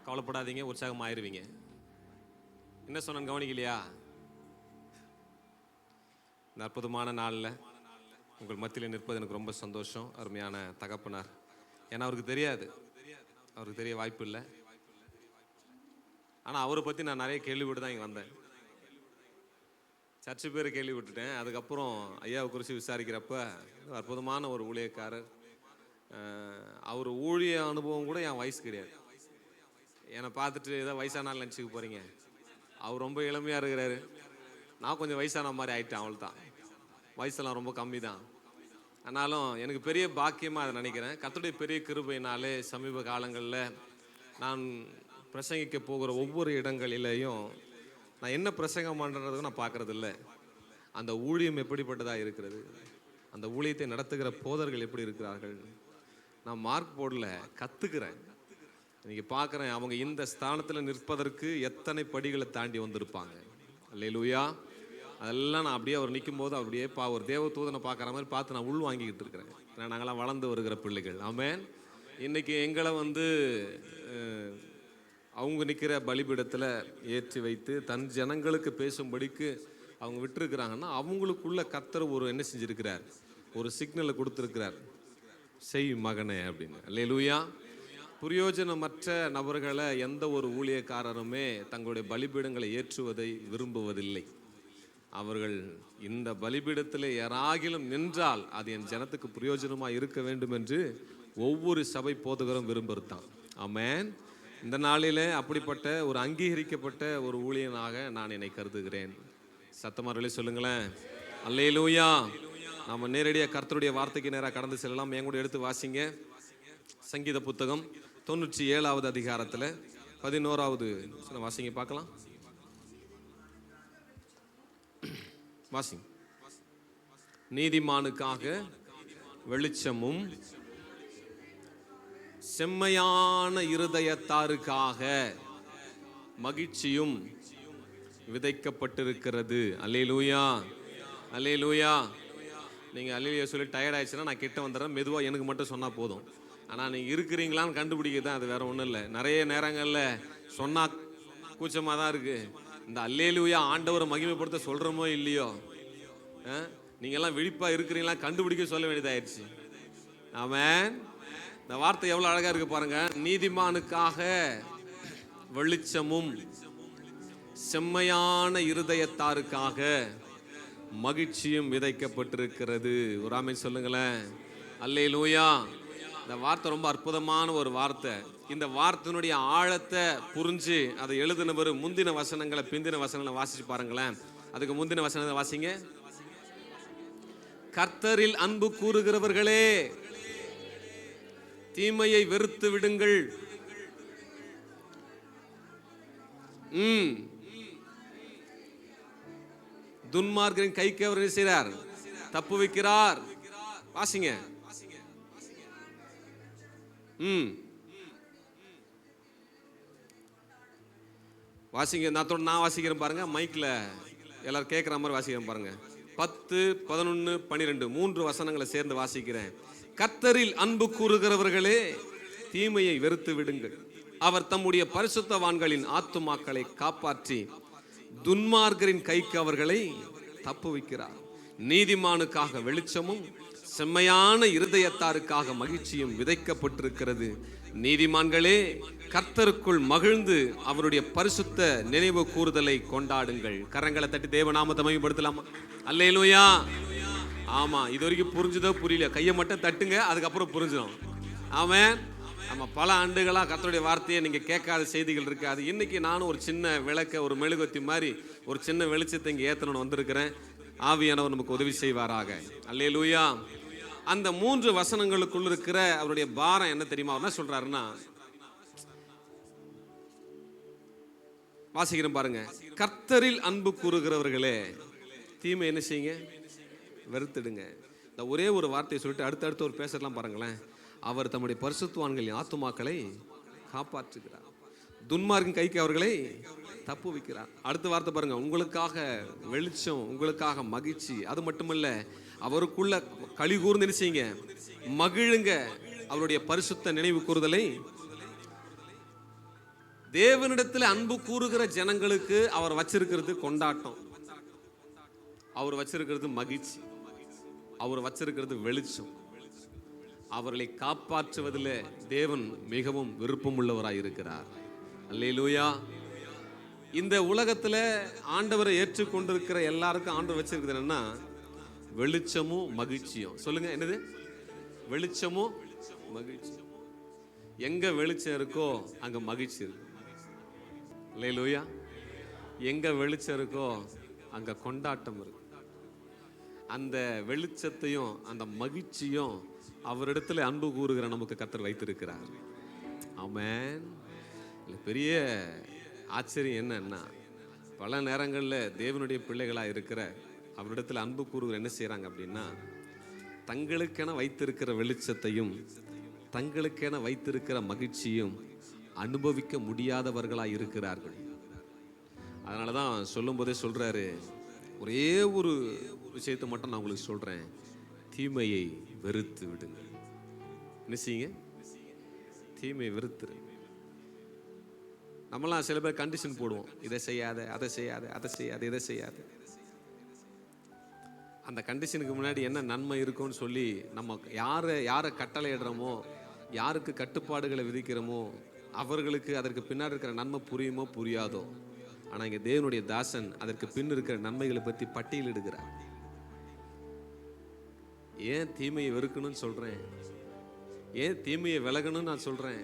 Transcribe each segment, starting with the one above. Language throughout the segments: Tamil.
கவலைப்படாதீங்க, உற்சாகம் ஆயிருவீங்க. என்ன சொன்னேன்னு கவனிக்கலையா? இந்த அற்புதமான நாளில் உங்கள் மத்தியில் நிற்பது எனக்கு ரொம்ப சந்தோஷம். அருமையான தகப்பனார், ஏன்னா அவருக்கு தெரியாது, அவருக்கு தெரிய வாய்ப்பு இல்லை. ஆனால் அவரை பற்றி நான் நிறைய கேள்விப்பட்டு தான் இங்கே வந்தேன். சர்ச்சு பேரை கேள்விப்பட்டுட்டேன். அதுக்கப்புறம் ஐயாவை குறித்து விசாரிக்கிறப்ப அற்புதமான ஒரு ஊழியக்காரர். அவர் ஊழிய அனுபவம் கூட என் வயசு கிடையாது. என்னை பார்த்துட்டு ஏதோ வயசானாலும் நினச்சிக்க போகிறீங்க. அவர் ரொம்ப இளமையாக இருக்கிறாரு, நான் கொஞ்சம் வயசான மாதிரி ஆகிட்டேன். அவள் தான் வயசெல்லாம் ரொம்ப கம்மி தான். ஆனாலும் எனக்கு பெரிய பாக்கியமாக அதை நினைக்கிறேன். கர்த்தருடைய பெரிய கிருபையினாலே சமீப காலங்களில் நான் பிரசங்கிக்க போகிற ஒவ்வொரு இடங்களிலேயும் நான் என்ன பிரசங்கம் பண்ணுறதுக்கு நான் பார்க்கறது இல்லை. அந்த ஊழியம் எப்படிப்பட்டதாக இருக்கிறது, அந்த ஊழியத்தை நடத்துகிற போதர்கள் எப்படி இருக்கிறார்கள், நான் மார்க் போர்டில் கற்றுக்கிறேன். இன்னைக்கு பார்க்குறேன், அவங்க இந்த ஸ்தானத்தில் நிற்பதற்கு எத்தனை படிகளை தாண்டி வந்திருப்பாங்க. அல்லேலூயா. அதெல்லாம் நான் அப்படியே அவர் நிற்கும் போது அப்படியே ஒரு தேவதூதனை பார்க்குற மாதிரி பார்த்து நான் உள் வாங்கிக்கிட்டு இருக்கிறேன். ஏன்னா நாங்களாம் வளர்ந்து வருகிற பிள்ளைகள். ஆமென். இன்றைக்கி எங்களை அவங்க நிற்கிற பலிபீடத்தில் ஏற்றி வைத்து தன் ஜனங்களுக்கு பேசும்படிக்கு அவங்க விட்டுருக்குறாங்கன்னா அவங்களுக்குள்ள கர்த்தர் என்ன செஞ்சுருக்கிறார், ஒரு சிக்னலை கொடுத்துருக்கிறார், செய் மகனே அப்படின்னு. அல்லேலூயா. பிரயோஜனமற்ற நபர்களை எந்த ஒரு ஊழியக்காரருமே தங்களுடைய பலிபீடங்களை ஏற்றுவதை விரும்புவதில்லை. அவர்கள் இந்த பலிபீடத்தில் யாராகிலும் நின்றால் அது என் ஜனத்துக்கு பிரயோஜனமாக இருக்க வேண்டும் என்று ஒவ்வொரு சபை போதகரும் விரும்புகிறான். ஆமென். இந்த நாளிலே அப்படிப்பட்ட ஒரு அங்கீகரிக்கப்பட்ட ஒரு ஊழியனாக நான் என்னை கருதுகிறேன். சத்தமார்களே சொல்லுங்களேன். அல்லேலூயா. நாம் நேரடியாக கர்த்தருடைய வார்த்தைக்கு நேராக கடந்து செல்லலாம். என் கூட எடுத்து வாசிங்க. சங்கீத புத்தகம் 97வது அதிகாரத்தில் 11வது வாசிங்க பார்க்கலாம். வாசிங்க. நீதிமானுக்காக வெளிச்சமும் செம்மையான இருதயத்தாருக்காக மகிழ்ச்சியும் விதைக்கப்பட்டிருக்கிறது. அல்லேலூயா. அல்லேலூயா. நீங்கள் அல்லேலூயா சொல்லி டயர்ட் ஆயிடுச்சுன்னா நான் கிட்ட வந்துடுறேன். மெதுவாக எனக்கு மட்டும் சொன்னால் போதும். ஆனால் நீங்கள் இருக்கிறீங்களான்னு கண்டுபிடிக்க தான், அது வேற ஒன்றும் இல்லை. நிறைய நேரங்களில் சொன்னால் கூச்சமாக தான் இருக்குது. இந்த அல்லேலூயா ஆண்டவரை மகிமைப்படுத்த சொல்கிறோமோ இல்லையோ, நீங்கள்லாம் விழிப்பாக இருக்கிறீங்களா கண்டுபிடிக்க சொல்ல வேண்டியதாயிடுச்சு. ஆமென். இந்த வார்த்தை எவ்வளோ அழகாக இருக்கு பாருங்க. நீதிமானுக்காக வெளிச்சமும் செம்மையான இருதயத்தாருக்காக மகிழ்ச்சியும் விதைக்கப்பட்டிருக்கிறது. ஒரு ஆமென் சொல்லுங்களேன். அல்லேலூயா. இந்த வார்த்தை ரொம்ப அற்புதமான ஒரு வார்த்தை. இந்த வார்த்தையினுடைய ஆழத்தை புரிஞ்சு அதை எழுதினவர் முந்தின வசனங்களை பிந்தின வசனங்களை வாசிச்சு பாருங்களேன். அதுக்கு முந்தின வசனத்தை வாசிங்க. கர்த்தரில் அன்பு கூறுகிறவர்களே, தீமையை வெறுத்து விடுங்கள். துன்மார்க்கரின் கைக்கு அவர் என்ன செய்றார், தப்பு வைக்கிறார். வாசிங்க. வாசிங்க. நான் வாசிக்கிறேன் பாருங்க. மைக்ல எல்லாரும் கேட்குற மாதிரி வாசிக்கிறேன் பாருங்க. 10, 11, 12 3 வசனங்களை சேர்ந்து வாசிக்கிறேன். கர்த்தரில் அன்பு கூறுகிறவர்களே, தீமையை வெறுத்து விடுங்கள். அவர் தம்முடைய பரிசுத்தவான்களின் ஆத்துமாக்களை காப்பாற்றி துன்மார்க்கரின் கைக்கு அவர்களை தப்பு வைக்கிறார். நீதிமானுக்காக வெளிச்சமும் செம்மையான இருதயத்தாருக்காக மகிழ்ச்சியும் விதைக்கப்பட்டிருக்கிறது. நீதிமான்களே, கர்த்தருக்குள் மகிழ்ந்து அவருடைய பரிசுத்த நினைவு கூறுதலை கொண்டாடுங்கள். கரங்களை தட்டி தேவநாமத்தை மகிமைப்படுத்தலாமா? அல்லேலூயா. ஆமா, இது வரைக்கும் புரிஞ்சுதோ புரியல, கையை மட்டும் தட்டுங்க, அதுக்கப்புறம் புரிஞ்சிடும். ஆமென். நம்ம பல ஆண்டுகளா கர்த்தருடைய வார்த்தையை நீங்க கேட்காத செய்திகள் இருக்காது. இன்னைக்கு நானும் ஒரு சின்ன விளக்க, ஒரு மெழுகுவத்தி மாதிரி ஒரு சின்ன வெளிச்சத்தை இங்க ஏத்தணும்னு வந்திருக்கிறேன். ஆவியானவர் நமக்கு உதவி செய்வாராக. அல்லேலூயா. அந்த 3 வசனங்களுக்குள் இருக்கிற அவருடைய பாரம் என்ன தெரியுமா? என்ன சொல்றாருன்னா, வாசிக்கிறேன் பாருங்க. கர்த்தரில் அன்பு கூறுகிறவர்களே, தீமை என்ன செய்யுங்க, வெறுத்துடுங்க. இந்த ஒரே ஒரு வார்த்தையை சொல்லிட்டு அடுத்தடுத்து ஒரு பேசலாம் பாருங்களேன். அவர் தம்முடைய பரிசுத்தவான்களின் ஆத்துமாக்களை காப்பாற்றுகிறார், துன்மார்க்கின் கைக்கு அவர்களை தப்பு வைக்கிறார். அடுத்த வார்த்தை பாருங்க. உங்களுக்காக வெளிச்சம், உங்களுக்காக மகிழ்ச்சி. அது மட்டுமல்ல, அவருக்குள்ள களி கூர்ந்து என்ன செய்யுங்க, மகிழுங்க. அவருடைய பரிசுத்த நினைவு கூறுதலை தேவனிடத்தில் அன்பு கூறுகிற ஜனங்களுக்கு அவர் வச்சிருக்கிறது கொண்டாட்டம், அவர் வச்சிருக்கிறது மகிழ்ச்சி, அவர் வச்சிருக்கிறது வெளிச்சம். அவர்களை காப்பாற்றுவதில் தேவன் மிகவும் விருப்பம் உள்ளவராய் இருக்கிறார். அல்லேலூயா. இந்த உலகத்துல ஆண்டவரை ஏற்றுக்கொண்டிருக்கிற எல்லாருக்கும் ஆண்டவர் வச்சிருக்கிறது என்னன்னா வெளிச்சமும் மகிழ்ச்சியும். சொல்லுங்க, என்னது? வெளிச்சமும் மகிழ்ச்சி. எங்க வெளிச்சம் இருக்கோ அங்க மகிழ்ச்சி இருக்கு. அல்லேலூயா. எங்க வெளிச்சம் இருக்கோ அங்க கொண்டாட்டம் இருக்கு. அந்த வெளிச்சத்தையும் அந்த மகிழ்ச்சியும் அவரிடத்துல அன்பு கூறுகிற நமக்கு கர்த்தர் வைத்திருக்கிறார். ஆமென். பெரிய ஆச்சரியம் என்னன்னா, பல நேரங்களில் தேவனுடைய பிள்ளைகளாக இருக்கிற அவரிடத்தில் அன்பு கூறுகிற என்ன செய்கிறாங்க அப்படின்னா, தங்களுக்கென வைத்திருக்கிற வெளிச்சத்தையும் தங்களுக்கென வைத்திருக்கிற மகிழ்ச்சியும் அனுபவிக்க முடியாதவர்களாக இருக்கிறார்கள். அதனால தான் சொல்லும் போதே சொல்கிறாரு, ஒரே ஒரு விஷயத்தை மட்டும் நான் உங்களுக்கு சொல்கிறேன், தீமையை வெறுத்து விடுங்க. என்ன செய்யுங்க? தீமையை வெறுத்துரு. நம்மளாம் சில பேர் கண்டிஷன் போடுவோம், இதை செய்யாத, அதை செய்யாத, அதை செய்யாத, இதை செய்யாத. அந்த கண்டிஷனுக்கு முன்னாடி என்ன நன்மை இருக்கும்னு சொல்லி நம்ம யாரை கட்டளை இடுறோமோ, யாருக்கு கட்டுப்பாடுகளை விதிக்கிறோமோ அவர்களுக்கு அதற்கு பின்னாடி இருக்கிற நன்மை புரியுமோ புரியாதோ. ஆனால் இங்கே தேவனுடைய தாசன் அதற்கு பின் இருக்கிற நன்மைகளை பற்றி பட்டியலிடுகிறார். ஏன் தீமையை வெறுக்கணும்னு சொல்கிறேன், ஏன் தீமையை விலகணும்னு நான் சொல்கிறேன்.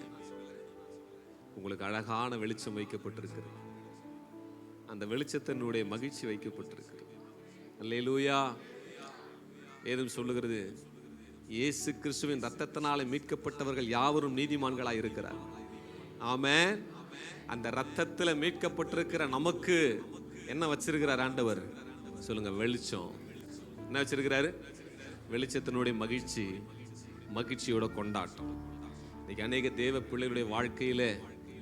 உங்களுக்கு அழகான வெளிச்சம் வைக்கப்பட்டிருக்கிறது, அந்த வெளிச்சத்தினுடைய மகிழ்ச்சி வைக்கப்பட்டிருக்கிறது. அல்லேலூயா. ஏதும் சொல்லுகிறது, இயேசு கிறிஸ்துவின் இரத்தத்தினாலே மீட்கப்பட்டவர்கள் யாவரும் நீதிமான்களாய் இருக்கிறார். ஆமென். அந்த இரத்தத்தில் மீட்கப்பட்டிருக்கிற நமக்கு என்ன வச்சிருக்கிறார் ஆண்டவர்? சொல்லுங்க, வெளிச்சம். என்ன வச்சிருக்கிறாரு? வெளிச்சத்தினுடைய மகிழ்ச்சி, மகிழ்ச்சியோட கொண்டாட்டம். இன்னைக்கு அநேக தேவ பிள்ளைகளுடைய வாழ்க்கையில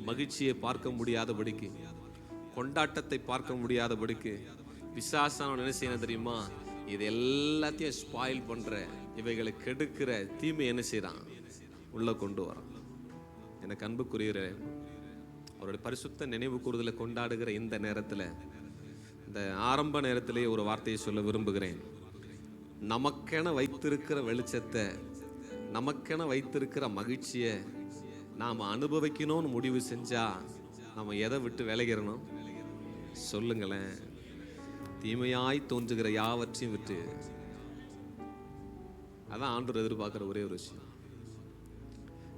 மகிழ்ச்சியை பார்க்க முடியாதபடிக்கு, கொண்டாட்டத்தை பார்க்க முடியாதபடிக்கு பிசாசான என்ன செய்யணும் தெரியுமா? இது எல்லாத்தையும் ஸ்பாயில் பண்ற, இவைகளை கெடுக்கிற தீமை என்ன செய்யறான்? உள்ள கொண்டு வரான். எனக்கு அன்புக்குரிய அவருடைய பரிசுத்த நினைவு கூறுதலை கொண்டாடுகிற இந்த நேரத்தில், இந்த ஆரம்ப நேரத்திலேயே ஒரு வார்த்தையை சொல்ல விரும்புகிறேன். நமக்கென வைத்திருக்கிற வெளிச்சத்தை, நமக்கென வைத்திருக்கிற மகிழ்ச்சியை நாம் அனுபவிக்கணும்னு முடிவு செஞ்சா நம்ம எதை விட்டு விலகிறணும்? சொல்லுங்களேன். தீமையாய் தோன்றுகிற யாவற்றையும் விட்டு. அதான் ஆண்டவர் எதிர்பார்க்குற ஒரே ஒரு விஷயம்.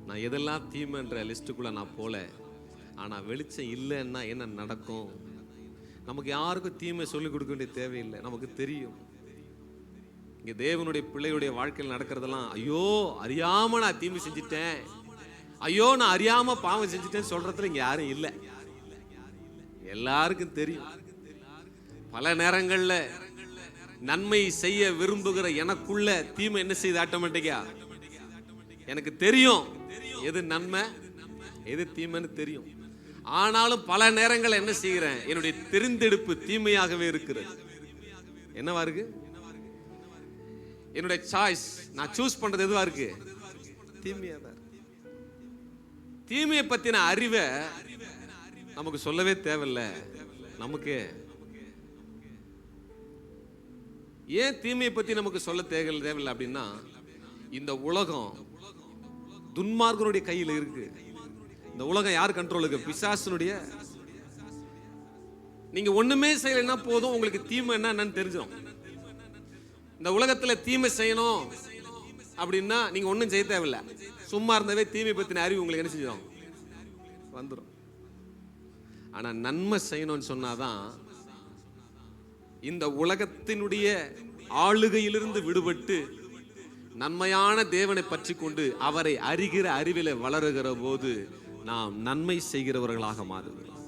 நான் எதெல்லாம் தீமைன்ற லிஸ்ட்டுக்குள்ள நான் போல, ஆனால் வெளிச்சம் இல்லைன்னா என்ன நடக்கும்? நமக்கு யாருக்கும் தீமை சொல்லிக் கொடுக்க வேண்டிய தேவையில்லை, நமக்கு தெரியும். இங்கே தேவனுடைய பிள்ளையுடைய வாழ்க்கையில் நடக்கிறதெல்லாம், ஐயோ அறியாம நான் தீமை செஞ்சிட்டேன், ஐயோ நான் அறியாம பாவம் செஞ்சிட்டேன்னு சொல்றதுல இங்க யாரும் இல்லை. எல்லாருக்கும் தெரியும். பல நேரங்கள்ல நன்மை செய்ய விரும்புகிற எனக்குள்ள தீமை என்ன செய்யுது? ஆட்டோமேட்டிக்கா எனக்கு தெரியும் எது நன்மை எது தீமைன்னு தெரியும். ஆனாலும் பல நேரங்கள் என்ன செய்கிறேன்? என்னுடைய தெரிந்தெடுப்பு தீமையாகவே இருக்கிறது. என்னவா இருக்கு? என்னுடைய சாய்ஸ், நான் சூஸ் பண்றது எதுவா இருக்கு? தீமையா தான். தீமையை பத்தின அறிவை நமக்கு சொல்லவே தேவையில்லை. நமக்கு ஏன் தீமையை பத்தி நமக்கு சொல்ல தேவையில்லை அப்படின்னா, இந்த உலகம் துன்மார்க்கனுடைய கையில் இருக்கு. இந்த உலகம் யார் கண்ட்ரோலுக்கு? பிசாசனுடைய. நீங்க ஒண்ணுமே செய்யலைன்னா போதும், உங்களுக்கு தீமை என்னன்னு தெரிஞ்சிடும். இந்த உலகத்துல தீமை செய்யணும் அப்படின்னா நீங்க ஒன்றும் செய்ய தேவையில்லை. சும்மா இருந்தவே தீமை பத்தின அறிவு உங்களுக்கு என்ன செஞ்சிடும்? வந்துடும். ஆனா நன்மை செய்யணும்னு சொன்னாதான் இந்த உலகத்தினுடைய ஆளுகையிலிருந்து விடுபட்டு நன்மையான தேவனை பற்றி கொண்டு அவரை அறிகிற அறிவில வளருகிற போது நாம் நன்மை செய்கிறவர்களாக மாறுகிறோம்.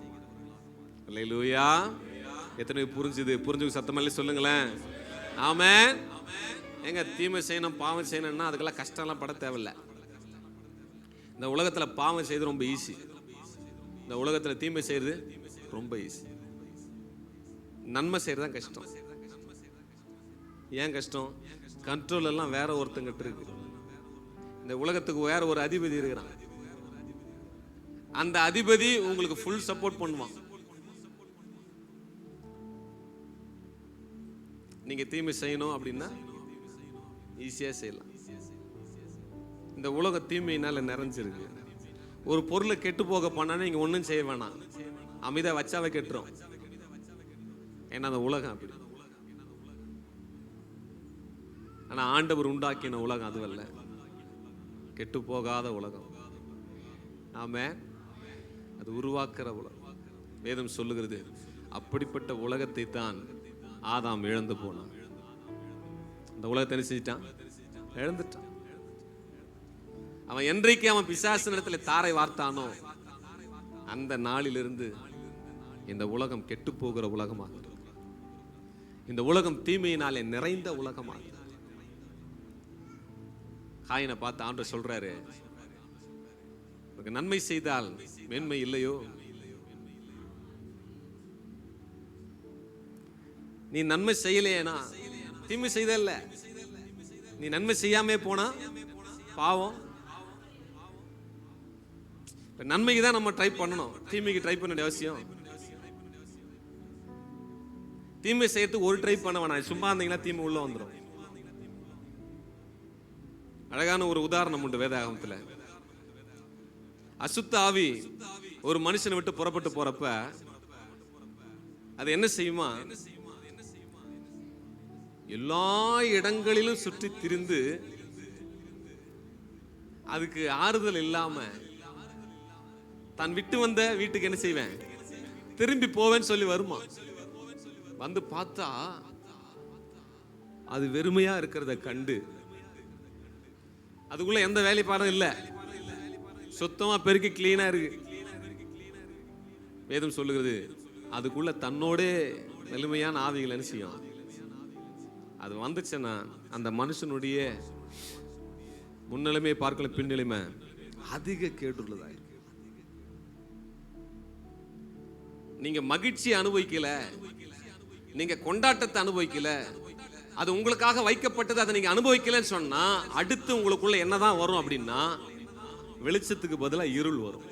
அல்லேலூயா. எத்தனை புரிஞ்சு சத்தமல்லி சொல்லுங்களேன். ஆமென். எங்க தீமை செய்யணும் பாவம் செய்யணும்னா அதுக்கெல்லாம் கஷ்டம்லாம் பட தேவையில்லை. இந்த உலகத்துல பாவம் செய்யறது ரொம்ப ஈஸி, இந்த உலகத்துல தீமை செய்யறது ரொம்ப ஈஸி. நன்மை செய்யறது தான் கஷ்டம். ஏன் கஷ்டம்? கண்ட்ரோல் எல்லாம் வேற ஒருத்தங்கிட்ட இருக்கு. இந்த உலகத்துக்கு வேற ஒரு அதிபதி இருக்கிறான். அந்த அதிபதி உங்களுக்கு ஃபுல் சப்போர்ட் பண்ணுவான். நீங்க தீமை செய்யணும் அப்படின்னா ஈஸியா செய்யலாம். இந்த உலக தீமையினால நிறைஞ்சிருக்கு. ஒரு பொருளை கெட்டு போக பண்ணா நீங்க ஒன்றும் செய்ய வேணாம், அமைதியா வச்சாவே கெட்டுரும். ஏன்னா அந்த உலகம் அப்படி. ஆனா ஆண்டவர் உண்டாக்கின உலகம் அதுவல்ல, கெட்டு போகாத உலகம். ஆமென். அது உருவாக்குற உலகம். வேதம் சொல்லுகிறது, அப்படிப்பட்ட உலகத்தை தான் ஆதாம் இழந்து போனான். அந்த உலகத்தை என்ன செஞ்சிட்டான்? இழந்துட்டான். அவன் என்றைக்கு அவன் பிசாசின் இடத்துல தாரை வார்த்தானோ அந்த நாளிலிருந்து இந்த உலகம் கெட்டு போகிற உலகமாக இருக்கு. இந்த உலகம் தீமையினாலே நிறைந்த உலகமாக. காயினை பார்த்து ஆண்டவர் சொல்றாரு, நன்மை செய்தால் மேன்மை இல்லையோ? நீ நன்மை செய்யலையேனா தீமை செய்தல்ல, நீ நன்மை செய்யாமே போனா பாவம். நன்மைக்கு தான் நம்ம ட்ரை பண்ணணும், தீமைக்கு ட்ரை பண்ண வேண்டிய அவசியம். தீமை செய்யறதுக்கு ஒரு ட்ரை பண்ண வேணாம், சும்மா இருந்தீங்கன்னா தீமை உள்ள வந்துடும். அழகான ஒரு உதாரணம் உண்டு வேதாகமத்துல. அசுத்த ஆவி ஒரு மனுஷனை விட்டு புறப்பட்டு போறப்ப அது என்ன செய்யுமா? எல்லா இடங்களிலும் சுற்றி திரிந்து அதுக்கு ஆறுதல் இல்லாம தான் விட்டு வந்த வீட்டுக்கு என்ன செய்வேன், திரும்பி போவேன்னு சொல்லி வருமா. வந்து பார்த்தா அது வெறுமையா இருக்கிறத கண்டு அதுக்குள்ள எந்த வேலைப்பாடும் இல்லை, சுத்தமா பெருக்கி கிளீனா இருக்கு. வேதம் சொல்லுகிறது, அதுக்குள்ள தன்னோட எளிமையான ஆவிகள் என்ன செய்யும்? அது வந்துச்சுன்னா அந்த மனுஷனுடைய முன்னிலைமை பார்க்கல பின்னிலைமை அதிக கேட்டுள்ளதா. நீங்க மகிழ்ச்சி அனுபவிக்கல, நீங்க கொண்டாட்டத்தை அனுபவிக்கல, அது உங்களுக்காக வைக்கப்பட்டது, அதை நீங்க அனுபவிக்கலன்னு சொன்னா அடுத்து உங்களுக்குள்ள என்னதான் வரும் அப்படின்னா வெளிச்சத்துக்கு பதிலாக இருள் வரும்.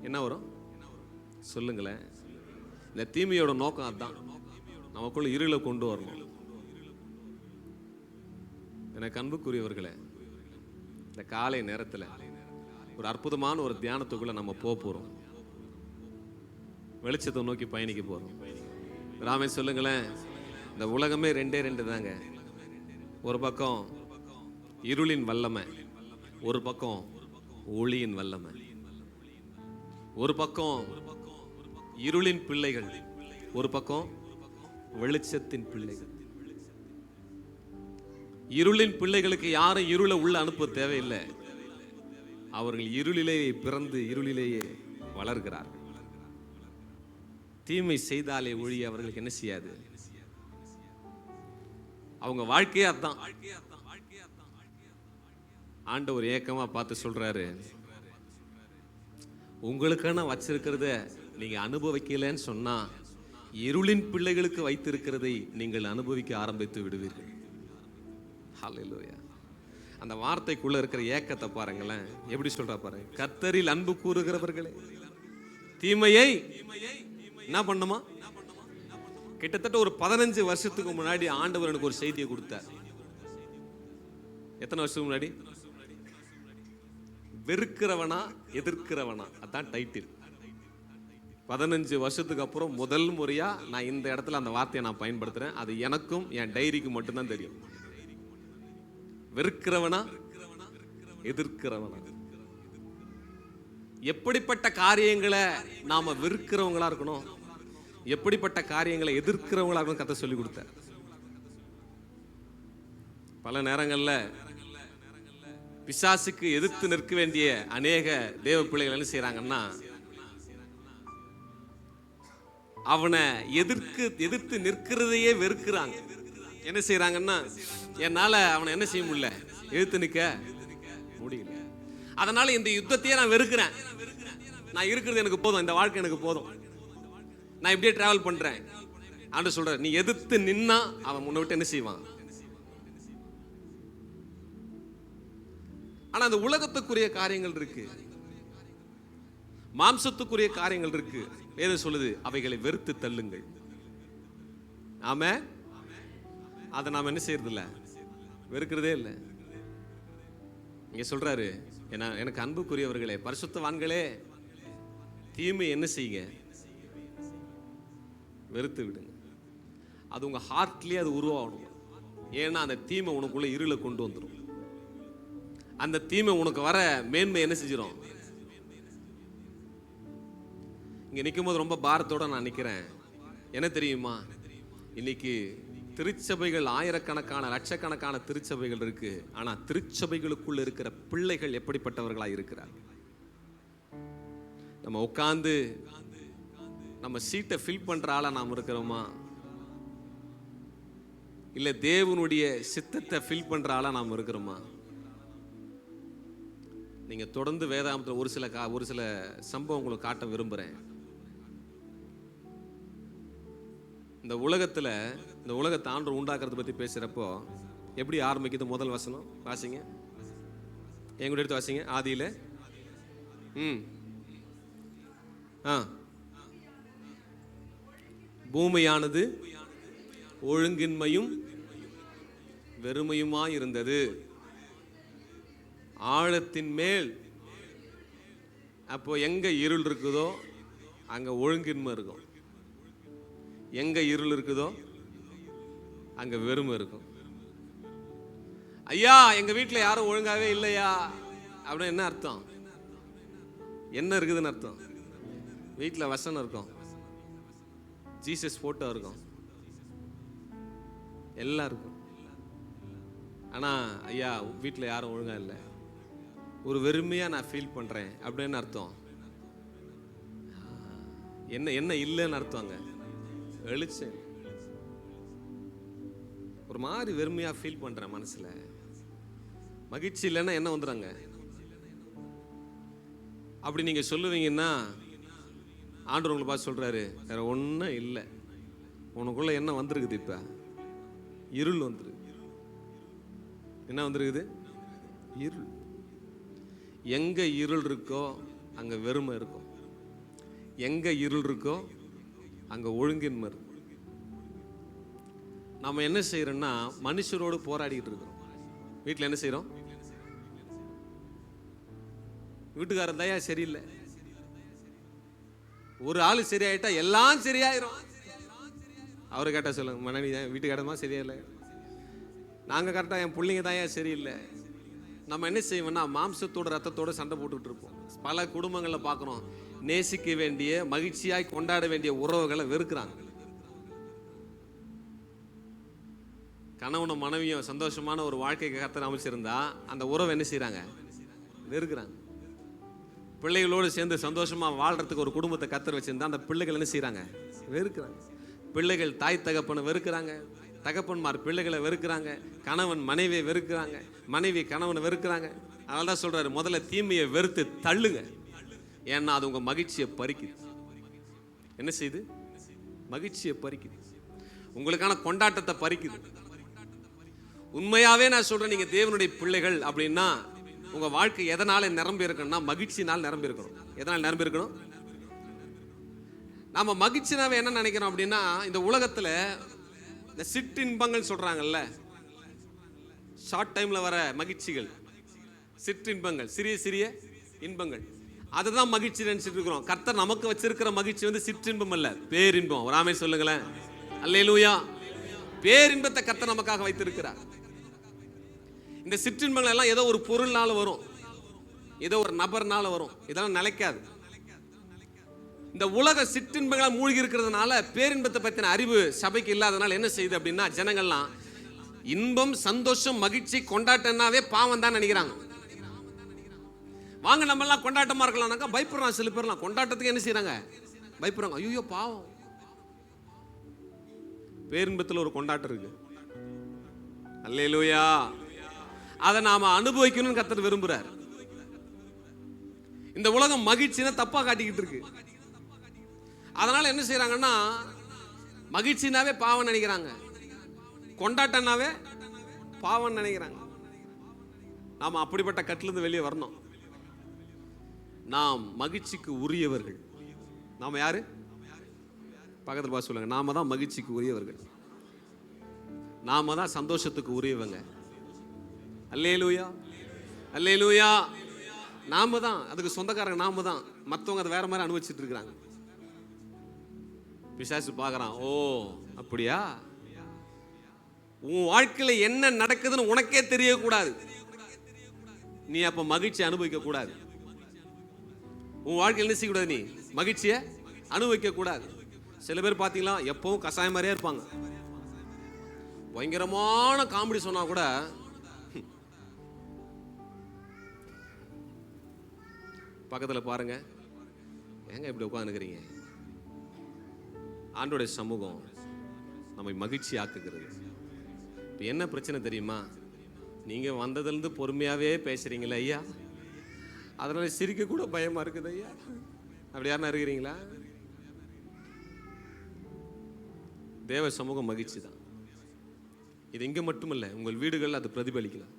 என்ன வரும் சொல்லுங்களேன்? இந்த தீமையோட நோக்கம் அதுதான், நமக்குள்ள இருளை கொண்டு வரணும். எனக்கு அன்புக்குரியவர்களே, இந்த காலை நேரத்தில் ஒரு அற்புதமான ஒரு தியானத்துக்குள்ள நம்ம போறோம். வெளிச்சத்தை நோக்கி பயணிக்க போறோம். ராமே சொல்லுங்களேன், இந்த உலகமே ரெண்டு தாங்க. ஒரு பக்கம் இருளின் வல்லமை, ஒரு பக்கம் ஒளியின் வல்லமை. ஒரு பக்கம் இருளின் பிள்ளைகள், ஒரு பக்கம் வெளிச்சத்தின் பிள்ளைகள். இருளின் பிள்ளைகளுக்கு யாரும் இருளை உள்ள அனுப்ப தேவையில்லை, அவர்கள் இருளிலேயே பிறந்து இருளிலேயே வளர்கிறார்கள். தீமை செய்தாலே ஒழிய அவர்களுக்கு என்ன செய்யாது, அவங்க வாழ்க்கையே அதான். ஆண்டவர் ஏக்கமா பார்த்து சொல்றாரு, உங்களுக்கான வச்சிருக்கிறத நீங்க அனுபவிக்கலன்னு சொன்னா இருளின் பிள்ளைகளுக்கு வைத்திருக்கிறதை நீங்கள் அனுபவிக்க ஆரம்பித்து விடுவீர்கள். ஹல்லேலூயா. அந்த வார்த்தைக்குள்ள இருக்கிற ஏக்கத்தை பாருங்களேன், எப்படி சொல்றா பாருங்க. கர்த்தரில் அன்பு கூறுகிறவர்களே, தீமையை என்ன பண்ணுமா? கிட்டத்தட்ட ஒரு 15 வருஷத்துக்கு முன்னாடி ஆண்டவர் எனக்கு ஒரு செய்தியை கொடுத்தார். எத்தனை வருஷத்துக்கு முன்னாடி? வெறுக்கிறவனா எதிர்க்கிறவனா, அதான் டைட்டில். 15 வருஷத்துக்கு அப்புறம் முதல் முறையா நான் இந்த இடத்துல அந்த வார்த்தையை நான் பயன்படுத்துறேன். அது எனக்கும் என் டைரிக்கு மட்டும்தான் தெரியும். வெறுக்கிறவனா எதிர்க்கிறவனா. எப்படிப்பட்ட காரியங்களை நாம வெறுக்கிறவங்களா இருக்கணும், எப்படிப்பட்ட காரியங்களை எதிர்க்கிறவங்களா இருக்கணும் கர்த்தர் சொல்லி கொடுத்தார். பல நேரங்கள்ல பிசாசுக்கு எதிர்த்து நிற்க வேண்டிய அநேக தேவ பிள்ளைகள் என்ன செய்யறாங்கன்னா, அவனை எதிர்த்து நிற்கிறதையே வெறுக்கிறாங்க. என்ன செய்யறாங்கன்னா, என்னால அவனை என்ன செய்ய முடியல, எதிர்த்து நிற்க முடியல, அதனால இந்த யுத்தத்தையே நான் வெறுக்கிறேன், நான் இருக்கிறது எனக்கு போதும், இந்த வாழ்க்கை எனக்கு போதும், நான் இப்படியே டிராவல் பண்றேன். ஆண்டு சொல்ற, நீ எதிர்த்து நின்னா அவன் முன்ன விட்டு என்ன செய்வான். ஆனா அந்த உலகத்துக்குரிய காரியங்கள் இருக்கு. மாம்சத்துக்குரிய காரியங்கள் இருக்கு, வேதம் சொல்லுது அவைகளை வெறுத்து தள்ளுங்கள். ஆமே, அதை நாம் என்ன செய்யறது இல்லை, வெறுக்கிறதே இல்லை. இங்க சொல்றாரு, எனக்கு அன்புக்குரியவர்களே, பரிசுத்தவான்களே, தீமை என்ன செய்யுங்க, வெறுத்து விடுங்க. அது உங்க ஹார்ட்லயே அது உருவாகணும். ஏன்னா அந்த தீமை உனக்குள்ள இருளை கொண்டு வந்துடும். அந்த தீமை உனக்கு வர மேன்மை என்ன செஞ்சிடும். இங்க நிற்கும் போது ரொம்ப பாரத்தோட நான் நிற்கிறேன். என்ன தெரியுமா, இன்னைக்கு திருச்சபைகள் ஆயிரக்கணக்கான லட்சக்கணக்கான திருச்சபைகள் இருக்கு. ஆனா திருச்சபைகளுக்குள்ள இருக்கிற பிள்ளைகள் எப்படிப்பட்டவர்களாக இருக்கிறார். நம்ம உட்கார்ந்து நம்ம சீட்டை ஃபில் பண்ற ஆளா நாம் இருக்கிறோமா, இல்ல தேவனுடைய சித்தத்தை ஃபில் பண்ற ஆளா நாம் இருக்கிறோமா? நீங்க தொடர்ந்து வேதாந்தத்தில் ஒரு சில சம்பவம் உங்களுக்கு காட்ட விரும்புறேன். இந்த உலகத்தை ஆண்டவர் உண்டாக்குறத பத்தி பேசுறப்போ எப்படி ஆரம்பிக்குது? முதல் வசனம் வாசிங்க, எங்கூட எடுத்து வாசிங்க. ஆதியில பூமியானது ஒழுங்கின்மையும் வெறுமையுமாய் இருந்தது. ஆழத்தின் மேல், அப்போ எங்க இருள் இருக்குதோ அங்க ஒழுங்கின்மை இருக்கும், எங்க இருள் இருக்குதோ அங்க வெறுமை இருக்கும். ஐயா எங்க வீட்டில் யாரும் ஒழுங்காவே இல்லையா அப்படின்னு என்ன அர்த்தம்? என்ன இருக்குதுன்னு அர்த்தம்? வீட்டில் வசனம் இருக்கும், ஜீசஸ் போட்டோ இருக்கும், எல்லாம் இருக்கும். ஆனா ஐயா வீட்டில் யாரும் ஒழுங்கா இல்லை, ஒரு வெறுமையா நான் ஃபீல் பண்றேன் அப்படின்னு அர்த்தம். என்ன என்ன இல்லைன்னு அர்த்தம்? வெளிச்சம், ஒரு மாதிரி வெறுமையா ஃபீல் பண்றேன் மனசுல. மகிழ்ச்சி இல்லைன்னா என்ன வந்துடுறாங்க. அப்படி நீங்க சொல்லுவீங்கன்னா ஆண்டவர் உங்களை பார்த்து சொல்றாரு, வேற ஒன்றும் இல்லை, உனக்குள்ள என்ன வந்திருக்குது, இப்ப இருள் வந்துருக்கு. என்ன வந்திருக்குது? இருள். எங்க இருள் இருக்கோ அங்க வெறுமை இருக்கும், எங்க இருள் இருக்கோ அங்க ஒழுங்கின்மை இருக்கும். நம்ம என்ன செய்யறோம்னா மனுஷரோடு போராடிட்டு இருக்கிறோம். வீட்டில் என்ன செய்யறோம்? வீட்டுக்காரன் தயா சரியில்லை, ஒரு ஆளு சரியாயிட்டா எல்லாம் சரியாயிரும். அவரு கேட்டா சொல்லுங்க, மனைவி தான் வீட்டுக்காரமா சரியில்லை, நாங்க கரெக்டா என் பிள்ளைங்க தான் ஏன் சரியில்லை. நம்ம என்ன செய்வோம்னா மாம்சத்தோட ரத்தத்தோட சண்டை போட்டுட்டு இருப்போம். பல குடும்பங்கள்ல பார்க்கிறோம், நேசிக்க வேண்டிய மகிழ்ச்சியாய் கொண்டாட வேண்டிய உறவுகளை வெறுக்கிறாங்க. கணவனும் மனைவியும் சந்தோஷமான ஒரு வாழ்க்கைக்கு கர்த்தர் அமைச்சிருந்தா அந்த உறவை என்ன செய்யறாங்க? வெறுக்கிறாங்க. பிள்ளைகளோடு சேர்ந்து சந்தோஷமா வாழ்றதுக்கு ஒரு குடும்பத்தை கர்த்தர் வச்சிருந்தா அந்த பிள்ளைகள் என்ன செய்யறாங்க? வெறுக்கிறாங்க. பிள்ளைகள் தாய் தகப்பனை வெறுக்கிறாங்க, தகப்பன்மார் பிள்ளைகளை வெறுக்கிறாங்க, கணவன் மனைவியை வெறுக்கிறாங்க, மனைவி கணவனை வெறுக்கிறாங்க. அதனால தான் சொல்றாரு, முதல்ல தீமையை வெறுத்து தள்ளுங்க, ஏன்னா அது உங்க மகிழ்ச்சியை பறிக்குது. என்ன செய்யுது? மகிழ்ச்சியை பறிக்குது, உங்களுக்கான கொண்டாட்டத்தை பறிக்குது. உண்மையாவே நான் சொல்றேன், நீங்க தேவனுடைய பிள்ளைகள் அப்படின்னா உங்க வாழ்க்கை எதனால நிரம்பி இருக்கணும்னா மகிழ்ச்சினால் நிரம்பி இருக்கணும். எதனால் நிரம்பி இருக்கணும்? நாம மகிழ்ச்சினாவே என்ன நினைக்கிறோம் அப்படின்னா, இந்த உலகத்துல இந்த சிற்றின்பங்கள் சொல்றாங்கல்ல, ஷார்ட் டைம்ல வர மகிழ்ச்சிகள், சிற்றின்பங்கள், சிறிய சிறிய இன்பங்கள், அதுதான் மகிழ்ச்சி நினைச்சிட்டு இருக்கிறோம். கர்த்தர் நமக்கு வச்சிருக்கிற மகிழ்ச்சி வந்து சிற்றின்பம் அல்ல, பேரின்பம். ஒரு ஆமென் சொல்லுங்களேன். அல்லேலூயா. பேரின்பத்தை கர்த்தர் நமக்காக வைத்திருக்கிறார். இந்த சிற்றின்பங்கள் எல்லாம் ஏதோ ஒரு பொருள்னால வரும், ஏதோ ஒரு நபர்னால வரும், இதெல்லாம் நிலைக்காது. இந்த உலக சிற்றின்பங்களால் மூழ்கி இருக்கிறதுனால பேரின்பத்தை பற்றின அறிவு சபைக்கு இல்லாதனால என்ன செய்யுது அப்படின்னா, ஜனங்கள்லாம் இன்பம், சந்தோஷம், மகிழ்ச்சி, கொண்டாட்டம்னாவே பாவம் தான் நினைக்கிறாங்க. வாங்க நம்ம எல்லாம் கொண்டாட்டமா இருக்கலாம்னாக்கா பயப்படுறாங்க. சில பேர்லாம் கொண்டாட்டத்துக்கு என்ன செய்யறாங்க? பயப்படுறாங்க. ஐயோ பாவம். பேரின்பத்தில் ஒரு கொண்டாட்டம் இருக்கு. அல்லேலூயா. அதை நாம அனுபவிக்கணும்னு கர்த்தர் விரும்புறார். இந்த உலகம் மகிழ்ச்சினா தப்பா காட்டிக்கிட்டு இருக்கு. அதனால என்ன செய்யறாங்கன்னா, மகிழ்ச்சினாவே பாவம் நினைக்கிறாங்க, கொண்டாட்டம்னாவே பாவம் நினைக்கிறாங்க. நாம அப்படிப்பட்ட கட்டிலிருந்து வெளியே வரணும். நாம் மகிழ்ச்சிக்கு உரியவர்கள். நாம யாரு? பக்கத்தில் பார்த்து சொல்லுங்க, நாம தான் மகிழ்ச்சிக்கு உரியவர்கள். நாம தான் சந்தோஷத்துக்கு உரியவங்க. அல்லேலூயா, அல்லேலூயா. நாம தான் அதுக்கு சொந்தக்காரங்க. நாம தான். மற்றவங்க அதை வேற மாதிரி அனுபவிச்சுட்டு இருக்கிறாங்க. பிசாசு பார்க்கறான், ஓ அப்படியா? உன் வாழ்க்கையில என்ன நடக்குதுன்னு உனக்கே தெரியக்கூடாது. நீ அப்ப மகிழ்ச்சி அனுபவிக்க கூடாது. உன் வாழ்க்கையில் என்ன செய்யக்கூடாது? நீ மகிழ்ச்சியை அனுபவிக்க கூடாது. சில பேர் பார்த்தீங்களா, எப்பவும் கசாயம் மாதிரியே இருப்பாங்க. பயங்கரமான காமெடி சொன்னா கூட பக்கத்தில் பாருங்க, ஏங்க இப்படி உட்காந்துக்கிறீங்க? ஆண்டோடைய சமூகம் நம்மை மகிழ்ச்சி ஆக்குகிறது. இப்போ என்ன பிரச்சனை தெரியுமா? நீங்கள் வந்ததுலேருந்து பொறுமையாகவே பேசுகிறீங்களே ஐயா, அதனால சிரிக்க கூட பயமாக இருக்குது ஐயா. அப்படி யாருன்னா இருக்கிறீங்களா? தேவ சமூகம் மகிழ்ச்சி தான். இது இங்கே மட்டுமில்லை, உங்கள் வீடுகளில் அது பிரதிபலிக்கலாம்.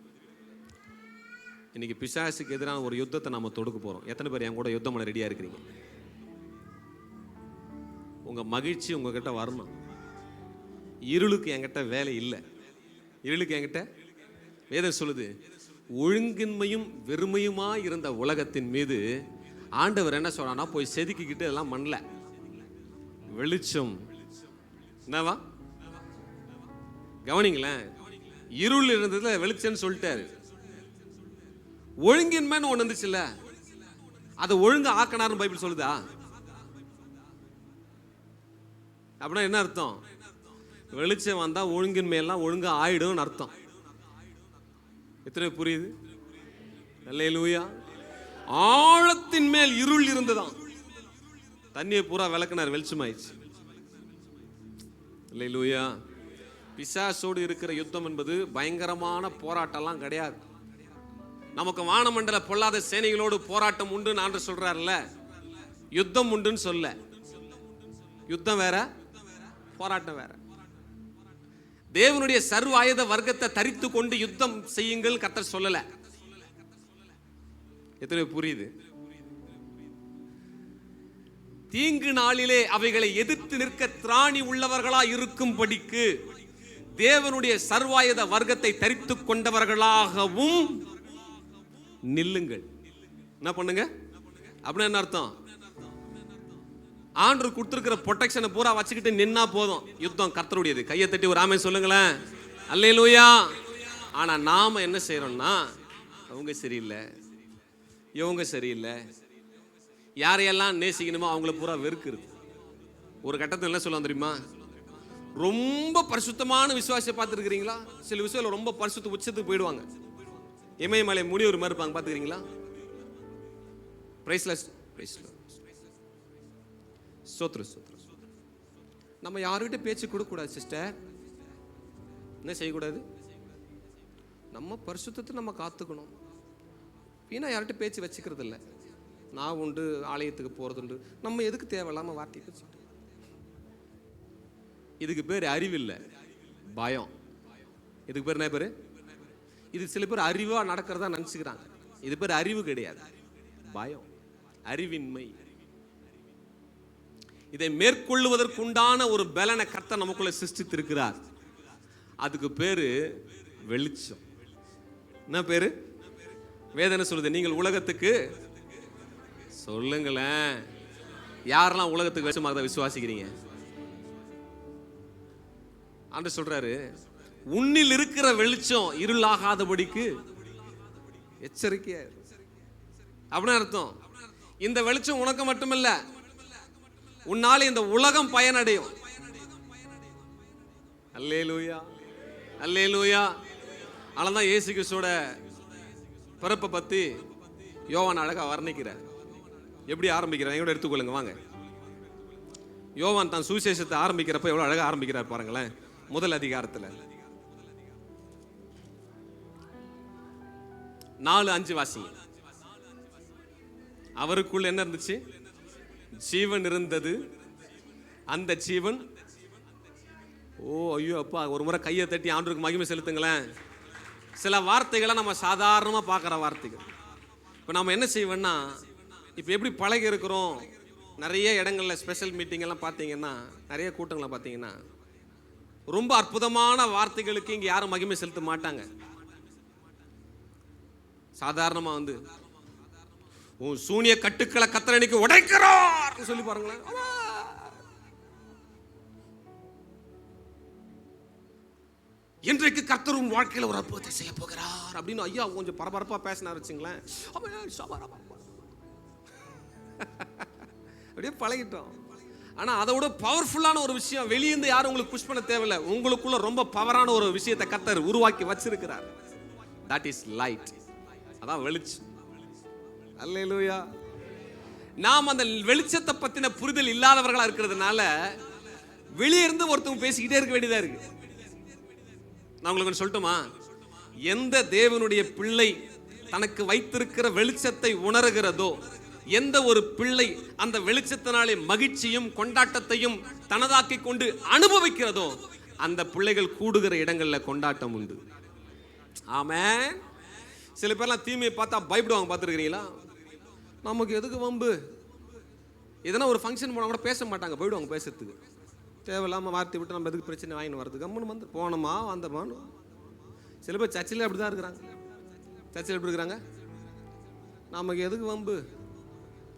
இன்னைக்கு பிசாசுக்கு எதிரான ஒரு யுத்தத்தை நாம தொடுக்க போகிறோம். எத்தனை பேர் என் கூட யுத்தம் பண்ண ரெடியாக இருக்கிறீங்க? உங்கள் மகிழ்ச்சி உங்ககிட்ட வரணும். இருளுக்கு என்கிட்ட வேலை இல்லை. இருளுக்கு என்கிட்ட வேதம் சொல்லுது, ஒழுங்கின்மையும் வெறுமையுமா இருந்த உலகத்தின் மீது ஆண்டவர் என்ன சொல்றான்னா, போய் செதுக்கிக்கிட்டு எல்லாம் பண்ணல. வெளிச்சம் என்னவா? கவனிங்களேன், இருள் இருந்ததுல வெளிச்சம்னு சொல்லிட்டாரு. ஒழுங்கின்மைன்னு ஒன்று இருந்துச்சுல்ல, அதை ஒழுங்கு ஆக்கினார்னு பைபிள் சொல்லுதா? அப்படின்னா என்ன அர்த்தம்? வெளிச்சம் வந்தா ஒழுங்கின்மையெல்லாம் ஒழுங்கா ஆயிடும் அர்த்தம். எத்தனை புரியுது? அல்லேலூயா. ஆழத்தின் மேல் இருள் இருந்ததாம், தண்ணியை பூரா விளக்குனார், வெளிச்சமாயிடுச்சு. அல்லேலூயா. பிசாசோடு இருக்கிற யுத்தம் என்பது பயங்கரமான போராட்டம்லாம் கிடையாது. நமக்கு வானமண்டல பொல்லாத சேனைகளோடு போராட்டம் உண்டு ஆண்டு சொல்றாருல்ல, யுத்தம் உண்டுன்னு சொல்ல. யுத்தம் வேற, போராட்டம் வேற. தேவனுடைய சர்வ ஆயுத வர்க்கத்தை தரித்து கொண்டு யுத்தம் செய்யுங்கள் கர்த்தர் சொல்லல. எத்தனை புரியுது? தீங்கு நாளிலே அவைகளை எதிர்த்து நிற்க திராணி உள்ளவர்களா இருக்கும்படிக்கு தேவனுடைய சர்வாயுத வர்க்கத்தை தரித்து கொண்டவர்களாகவும் நில்லுங்கள். என்ன பண்ணுங்க அப்படின்னா என்ன அர்த்தம்? ஆண்டவர் கொடுத்திருக்கிற ப்ரொடெக்ஷனை பூரா வச்சுக்கிட்டு நின்னா போதும், யுத்தம் கர்த்தருடையது. கையை தட்டி ஒரு ஆமென் சொல்லுங்களேன். அல்லேலூயா. ஆனா நாம என்ன செய்யறோம்னா, அவங்க சரியில்லை, இவங்க சரியில்லை, யாரையெல்லாம் நேசிக்கணுமோ அவங்கள பூரா வெறுக்கிறது. ஒரு கட்டத்தில் என்ன சொல்லுவாங்க தெரியுமா? ரொம்ப பரிசுத்தமான விசுவாசியை பார்த்துருக்கிறீங்களா? சில விசுவாசிகள் ரொம்ப பரிசுத்த உச்சத்துக்கு போயிடுவாங்க. இமயமலை முடிவு மாதிரி இருப்பாங்க, பார்த்துக்கிறீங்களா? Priceless, priceless. சோத்ரு சோத்ரு. நம்ம யாருக்கிட்ட பேச்சு கொடுக்கக்கூடாது சிஸ்டர். என்ன செய்யக்கூடாது? நம்ம பரிசுத்தத்தை நம்ம காத்துக்கணும். வீணா யார்கிட்ட பேச்சு வச்சுக்கிறது இல்லை. நான் உண்டு, ஆலயத்துக்கு போறதுண்டு. நம்ம எதுக்கு தேவையில்லாம வார்த்தை பேச்சு? இதுக்கு பேர் அறிவில்லை, பயம். இதுக்கு பேர் என்ன பேரு? இது சில பேர் அறிவா நடக்கிறதா நினைச்சுக்கிறாங்க. இது பேர் அறிவு கிடையாது, பயம், அறிவின்மை. இதை மேற்கொள்வதற்குண்டான ஒரு பலனை கர்த்தர் நமக்குள்ள சிருஷ்டித்திருக்கிறார். அதுக்கு பேரு வெளிச்சம். என்ன பேரு? வேதனை சொல்லுது, நீங்கள் உலகத்துக்கு சொல்லுங்களேன். யாரெல்லாம் உலகத்துக்கு வெளிச்சமாக விசுவாசிக்கிறீங்க? ஆண்டவர் சொல்றாரு, உன்னில் இருக்கிற வெளிச்சம் இருளாகாதபடிக்கு எச்சரிக்கையா. அப்படின்னு அர்த்தம், இந்த வெளிச்சம் உனக்கு மட்டுமல்ல, உன்னால இந்த உலகம் பயனடையும். அல்லேலூயா, அல்லேலூயா. அதனால்தான் இயேசு கிறிஸ்துவோட பிறப்பை பத்தி யோவான் அழகா வர்ணிக்கிறார். எப்படி ஆரம்பிக்கிறார்? எங்களோட எடுத்துக்கொள்ளுங்க வாங்க. யோவான் தான் சுவிசேஷத்தை ஆரம்பிக்கிறப்ப எவ்வளவு அழகா ஆரம்பிக்கிறார் பாருங்களேன். முதல் அதிகாரத்துல 4:5 வாசிங்க. அவருக்குள்ள என்ன இருந்துச்சு? ஜீவன் இருந்தது, அந்த ஜீவன். ஓ ஐயோ அப்பா, ஒரு முறை கையை தட்டி ஆண்டவருக்கு மகிமை செலுத்துங்களேன். சில வார்த்தைகளை நம்ம சாதாரணமாக பார்க்குற வார்த்தைகள். இப்போ நம்ம என்ன செய்வோம்னா, இப்போ எப்படி பழகி இருக்கிறோம், நிறைய இடங்களில் ஸ்பெஷல் மீட்டிங் எல்லாம் பார்த்தீங்கன்னா, நிறைய கூட்டங்களை பார்த்தீங்கன்னா, ரொம்ப அற்புதமான வார்த்தைகளுக்கு இங்கே யாரும் மகிமை செலுத்த மாட்டாங்க. சாதாரணமாக வந்து உன் சூனிய கட்டுக்களை கர்த்தர் இன்னைக்கு உடைக்கிறார் சொல்லி பாருங்களேன். இன்றைக்கு கர்த்தர் உன் வாழ்க்கையில் ஒரு அற்புதத்தை செய்ய போகிறார் அப்படின்னு ஐயா கொஞ்சம் பரபரப்பா பேசினார் வச்சுங்களேன், அப்படியே பழகிட்டோம். ஆனா அதை விட பவர்ஃபுல்லான ஒரு விஷயம் வெளியிருந்து யாரும் உங்களுக்கு புஷ் பண்ண தேவையில்லை. உங்களுக்குள்ள ரொம்ப பவரான ஒரு விஷயத்தை கர்த்தர் உருவாக்கி வச்சிருக்கிறார். That is light. அதான் வெளிச்சம். அல்லேலூயா. நாம் அந்த வெளிச்சத்தை பத்தின புரிதல் இல்லாதவர்களா இருக்கிறதுனால வெளியே இருந்து ஒருத்தவங்க பேசிக்கிட்டே இருக்க வேண்டியதா இருக்கு. நான் உங்களுக்கு சொல்லட்டுமா, எந்த தேவனுடைய பிள்ளை தனக்கு வைத்திருக்கிற வெளிச்சத்தை உணர்கிறதோ, எந்த ஒரு பிள்ளை அந்த வெளிச்சத்தினாலே மகிழ்ச்சியும் கொண்டாட்டத்தையும் தனதாக்கி கொண்டு அனுபவிக்கிறதோ, அந்த பிள்ளைகள் கூடுகிற இடங்கள்ல கொண்டாட்டம் உண்டு. ஆமென். சில பேர்லாம் தீமையை பார்த்தா பயப்படுவாங்க, பார்த்துருக்கிறீங்களா? நமக்கு எதுக்கு வம்பு, எதனா ஒரு ஃபங்க்ஷன் போனால் கூட பேச மாட்டாங்க, போயிடுவாங்க பேசுறதுக்கு. தேவையில்லாமல் வார்த்தை விட்டு நம்ம எதுக்கு பிரச்சனை வாங்கின்னு வரதுக்கு கம்முன்னு வந்து போனோமா வந்தோமான்னு. சில பேர் சர்ச்சில் அப்படி தான் இருக்கிறாங்க. சர்ச்சில் எப்படி இருக்கிறாங்க, நமக்கு எதுக்கு வம்பு,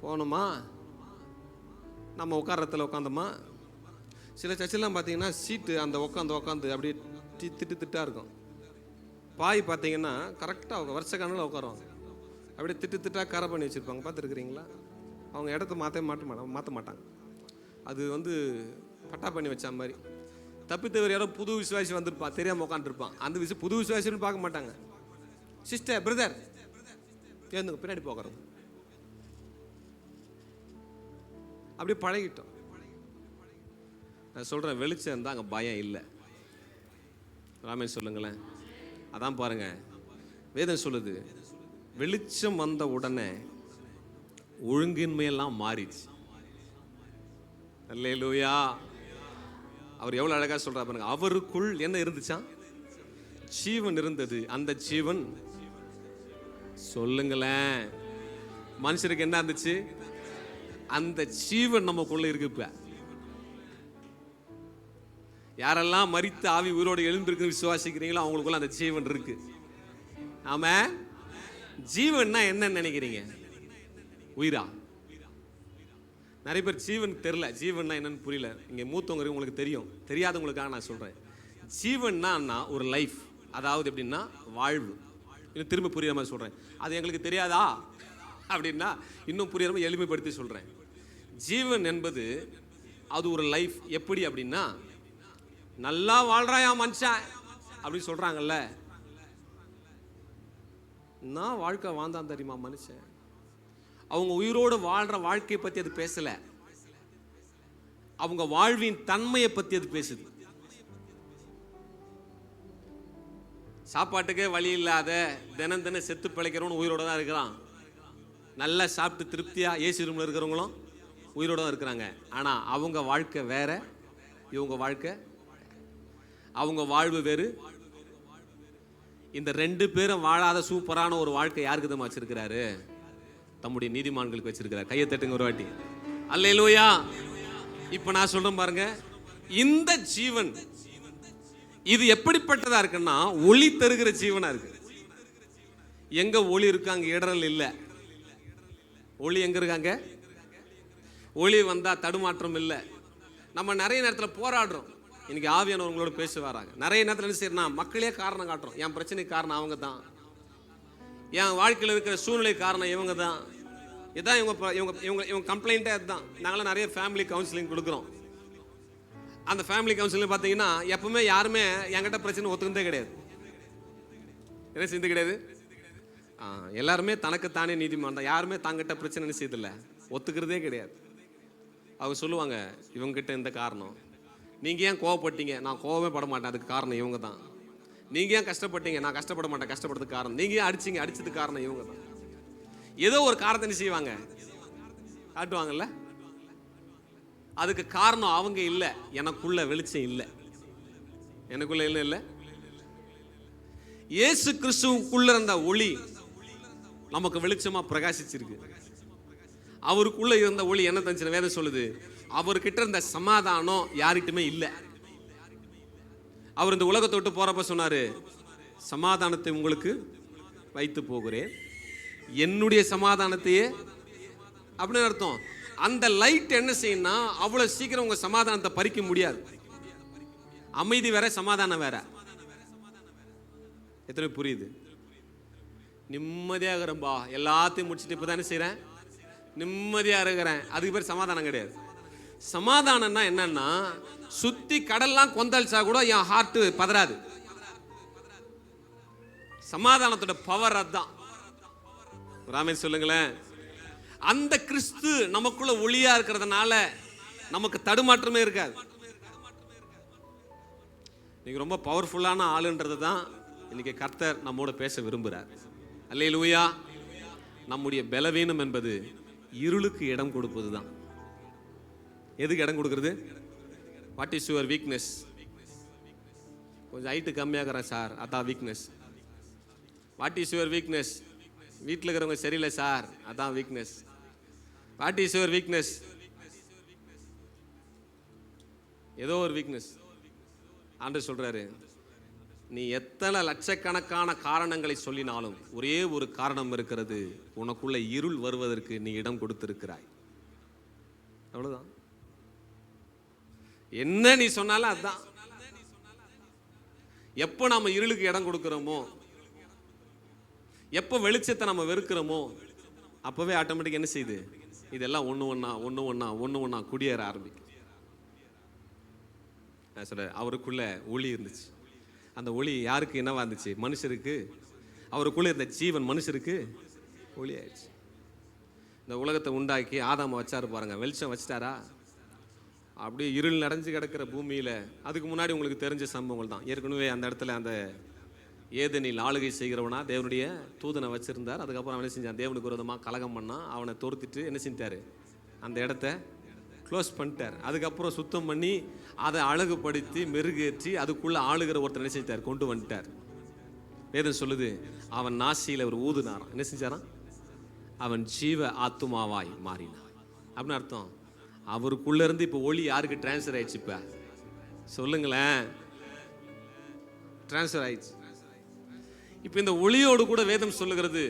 போனோமா நம்ம உட்காரத்தில் உட்காந்தோமா. சில சர்ச்செல்லாம் பார்த்தீங்கன்னா சீட்டு அந்த உட்காந்து அப்படியே திட்டாக இருக்கும். பாய் பார்த்தீங்கன்னா கரெக்டாக வருஷ கணக்கில் உட்காருவாங்க, அப்படியே திட்டாக கரை பண்ணி வச்சுருப்பாங்க, பார்த்துருக்குறீங்களா? அவங்க இடத்த மாற்ற மாட்டாங்க. அது வந்து பட்டா பண்ணி வச்ச மாதிரி. தப்பித்தவர் யாரோ புது விசுவாசி வந்திருப்பான், தெரியாமல் உட்காந்துருப்பான். அந்த புது விசுவாசின்னு பார்க்க மாட்டாங்க. சிஸ்டர், பிரதர் சேர்ந்துங்க, பின்னாடி போகிறது. அப்படியே பழகிட்டோம். நான் சொல்கிறேன், வெளிச்சம் தான் அங்கே பயம் இல்லை. ராமே சொல்லுங்களேன். அதான் பாருங்க, வேதம் சொல்லுது, வெளிச்சம் வந்த உடனே ஒழுங்கின்மையெல்லாம் மாறிடுச்சு. அல்லேலூயா. அவர் எவ்வளவு அழகா சொல்றார் பாருங்க. அவருக்குள் என்ன இருந்துச்சா? ஜீவன் இருந்தது. அந்த ஜீவன், சொல்லுங்களேன், மனுஷருக்கு என்ன இருந்துச்சு? அந்த ஜீவன் நமக்குள்ள இருக்கு. இப்ப யாரெல்லாம் மரித்த ஆவி உயிரோடு எழுந்திருக்கு விசுவாசிக்கிறீங்களோ அவங்களுக்குள்ள அந்த ஜீவன் இருக்கு. ஆமா. ஜீவன்னா என்னன்னு நினைக்கிறீங்க? உயிரா? நிறைய பேர் ஜீவன் தெரியல, ஜீவன்னா என்னன்னு புரியல. இங்க மூத்தவங்க உங்களுக்கு தெரியும், தெரியாதவங்களுக்காக நான் சொல்றேன். ஜீவன்னா ஒரு லைஃப், அதாவது எப்படின்னா வாழ்வு. இன்னும் திரும்ப புரியாத மாதிரி சொல்றேன். அது எங்களுக்கு தெரியாதா அப்படின்னா இன்னும் புரியாம எளிமைப்படுத்தி சொல்றேன். ஜீவன் என்பது அது ஒரு லைஃப். எப்படி அப்படின்னா, நல்லா வாழ்றாயா மனுஷன் அப்படின்னு சொல்றாங்கல்ல, நான் வாழ்க்கை வாழ்ந்தான் தெரியுமா மனுஷன். அவங்க உயிரோடு வாழ்ற வாழ்க்கையை பத்தி அது பேசல, அவங்க வாழ்வின் தன்மையை பத்தி அது பேசுது. சாப்பாட்டுக்கே வழி இல்லாத தினம் தினம் செத்து பிழைக்கிறவனும் உயிரோட தான் இருக்கிறான். நல்லா சாப்பிட்டு திருப்தியா ஏசி ரூம்ல இருக்கிறவங்களும் உயிரோட தான் இருக்கிறாங்க. ஆனா அவங்க வாழ்க்கை வேற, இவங்க வாழ்க்கை, அவங்க வாழ்வு வேறு. இந்த ரெண்டு பேரும் வாழாத சூப்பரான ஒரு வாழ்க்கை யாருக்கு தான் வச்சிருக்கிறாரு? தம்முடைய நீதிமான்களுக்கு வச்சிருக்கிறார். கையை தட்டுங்க ஒரு வாட்டி. அல்லேலூயா. இப்ப நான் சொல்றேன் பாருங்க, இந்த ஜீவன் இது எப்படிப்பட்டதா இருக்குன்னா ஒளி தருகிற ஜீவனா இருக்கு. எங்க ஒளி இருக்கு அங்க இடரல் இல்லை. ஒளி எங்க இருக்காங்க? ஒளி வந்தா தடுமாற்றம் இல்லை. நம்ம நிறைய நேரத்தில் போராடுறோம். இன்னைக்கு ஆவியானவங்களோட பேசுவாராங்க. நிறைய நேரத்தில் என்ன செய்யறோம்? மக்களே காரணம் காட்டுறோம். என் பிரச்சனைக்கு காரணம் அவங்க தான், என் வாழ்க்கையில் இருக்கிற சூழ்நிலை காரணம் இவங்க தான், இதான் இவங்க கம்ப்ளைண்ட்டே அதுதான். நாங்களாம் நிறைய ஃபேமிலி கவுன்சிலிங் கொடுக்குறோம். அந்த ஃபேமிலி கவுன்சிலிங் பார்த்தீங்கன்னா எப்பவுமே யாருமே என்கிட்ட பிரச்சனை ஒத்துக்கிட்டே கிடையாது. என்ன செய்து கிடையாது? எல்லாருமே தனக்கு தானே நீதிமான் தான். யாருமே தங்கிட்ட பிரச்சனை செய்யதில்லை, ஒத்துக்கிறதே கிடையாது. அவங்க சொல்லுவாங்க, இவங்ககிட்ட இந்த காரணம், நீங்கள் ஏன் கோவப்பட்டீங்க? நான் கோவமே பட மாட்டேன், அதுக்கு காரணம் இவங்க தான். நீங்கள் ஏன் கஷ்டப்பட்டீங்க? நான் கஷ்டப்பட மாட்டேன், கஷ்டப்படுறதுக்கு காரணம். நீங்கள் ஏன் அடிச்சிங்க? அடிச்சதுக்கு காரணம் இவங்க தான். ஏதோ ஒரு காரணத்தை செய்வாங்க, காட்டுவாங்கல்ல. அதுக்கு காரணம் அவங்க இல்லை, எனக்குள்ள வெளிச்சம் இல்லை. எனக்குள்ள இல்லை. இயேசு கிறிஸ்துவுக்குள்ள இருந்த ஒளி நமக்கு வெளிச்சமா பிரகாசிச்சிருக்கு. அவருக்குள்ள இருந்த ஒளி என்ன தந்துச்சு? வேதம் சொல்லுது, அவர்கிட்ட இருந்த சமாதானம் யார்கிட்டயுமே இல்லை. அவர் இந்த உலகத்தை விட்டு போறப்ப சொன்னாரு, சமாதானத்தை உங்களுக்கு வைத்து போகிறேன், என்னுடைய சமாதானத்தையே அப்படின்னு அர்த்தம். அந்த லைட் என்ன செய்யணும்னா அவ்வளவு சீக்கிரம் உங்க சமாதானத்தை பறிக்க முடியாது. அமைதி வேற, சமாதானம் வேற. எத்தனை புரியுது? நிம்மதியாக இருக்கிறேன்பா, எல்லாத்தையும் முடிச்சுட்டு இப்பதானே செய்யறேன், நிம்மதியா இருக்கிறேன், அதுக்கு பேர் சமாதானம் கிடையாது. சமாதானம்னா என்னன்னா, சுத்தி கடல்லாம் கொந்தளிச்சா கூட என் ஹார்ட் பதறாது. சமாதானத்தோட பவர் அதுதான். ராமன் சொல்லுங்களேன். அந்த கிறிஸ்து நமக்குள்ள ஒளியா இருக்கிறதுனால நமக்கு தடுமாற்றமே இருக்காது. நீங்க ரொம்ப பவர்ஃபுல்லான ஆளுன்றது தான் இன்னைக்கு கர்த்தர் நம்மோட பேச விரும்புகிறார். அல்லேலூயா. நம்முடைய பலவீனம் என்பது இருளுக்கு இடம் கொடுப்பது தான். எதுக்கு இடம் கொடுக்கிறது? What is your weakness? கொஞ்சம் ஹைட்டு கம்மியாகிறேன் சார், அதான் weakness. What is your weakness? வீட்டில் இருக்கிறவங்க சரியில்லை சார், அதான் weakness. What is your weakness? ஏதோ ஒரு வீக்னஸ். ஆண்டவர் சொல்றாரு, நீ எத்தனை லட்சக்கணக்கான காரணங்களை சொல்லினாலும் ஒரே ஒரு காரணம் இருக்கிறது, உனக்குள்ள இருள் வருவதற்கு நீ இடம் கொடுத்திருக்கிறாய். அவ்வளவுதான். என்ன நீ சொன்னாலும் அதுதான். எப்போ நாம இருளுக்கு இடம் கொடுக்கிறோமோ, எப்போ வெளிச்சத்தை நம்ம வெறுக்கிறோமோ, அப்பவே ஆட்டோமேட்டிக் என்ன செய்யுது? இதெல்லாம் ஒன்று ஒன்றா குடியேற ஆரம்பிக்கும். நான் சொல்றேன், அவருக்குள்ள ஒளி இருந்துச்சு. அந்த ஒளி யாருக்கு என்னவா இருந்துச்சு? மனுஷருக்கு. அவருக்குள்ள இருந்த ஜீவன் மனுஷருக்கு ஒளி ஆயிடுச்சு. இந்த உலகத்தை உண்டாக்கி ஆதாம வச்சாரு பாருங்க, வெளிச்சம் வச்சிட்டாரா? அப்படியே இருள் நிறைஞ்சு கிடக்கிற பூமியில. அதுக்கு முன்னாடி உங்களுக்கு தெரிஞ்ச சம்பவங்கள் தான். ஏற்கனவே அந்த இடத்துல அந்த ஏதெனில் ஆளுகை செய்கிறவனா தேவனுடைய தூதனை வச்சிருந்தார். அதுக்கப்புறம் அவன் என்ன செஞ்சான்? தேவனுக்கு விரோதமாக கலகம் பண்ணான். அவனை துரத்திட்டு என்ன செஞ்சாரு? அந்த இடத்த க்ளோஸ் பண்ணிட்டார். அதுக்கப்புறம் சுத்தம் பண்ணி அதை அழகுபடுத்தி மெருகேற்றி அதுக்குள்ள ஆளுகிற ஒருத்தர் என்ன செஞ்சார்? கொண்டு வந்துட்டார். வேதம் சொல்லுது, அவன் நாசியில் அவர் ஊதுனாராம். என்ன செஞ்சாராம்? அவன் ஜீவ ஆத்துமாவாய் மாறினான் அப்படின்னு அர்த்தம். அவருக்குள்ள இருந்து இப்போ ஒளி யாருக்கு டிரான்ஸ்ஃபர் ஆயிடுச்சு? இப்ப சொல்லுங்களேன், டிரான்ஸ்ஃபர் ஆயிடுச்சு. இப்ப இந்த ஒளியோடு கூட வேதம் சொல்லுகிறது,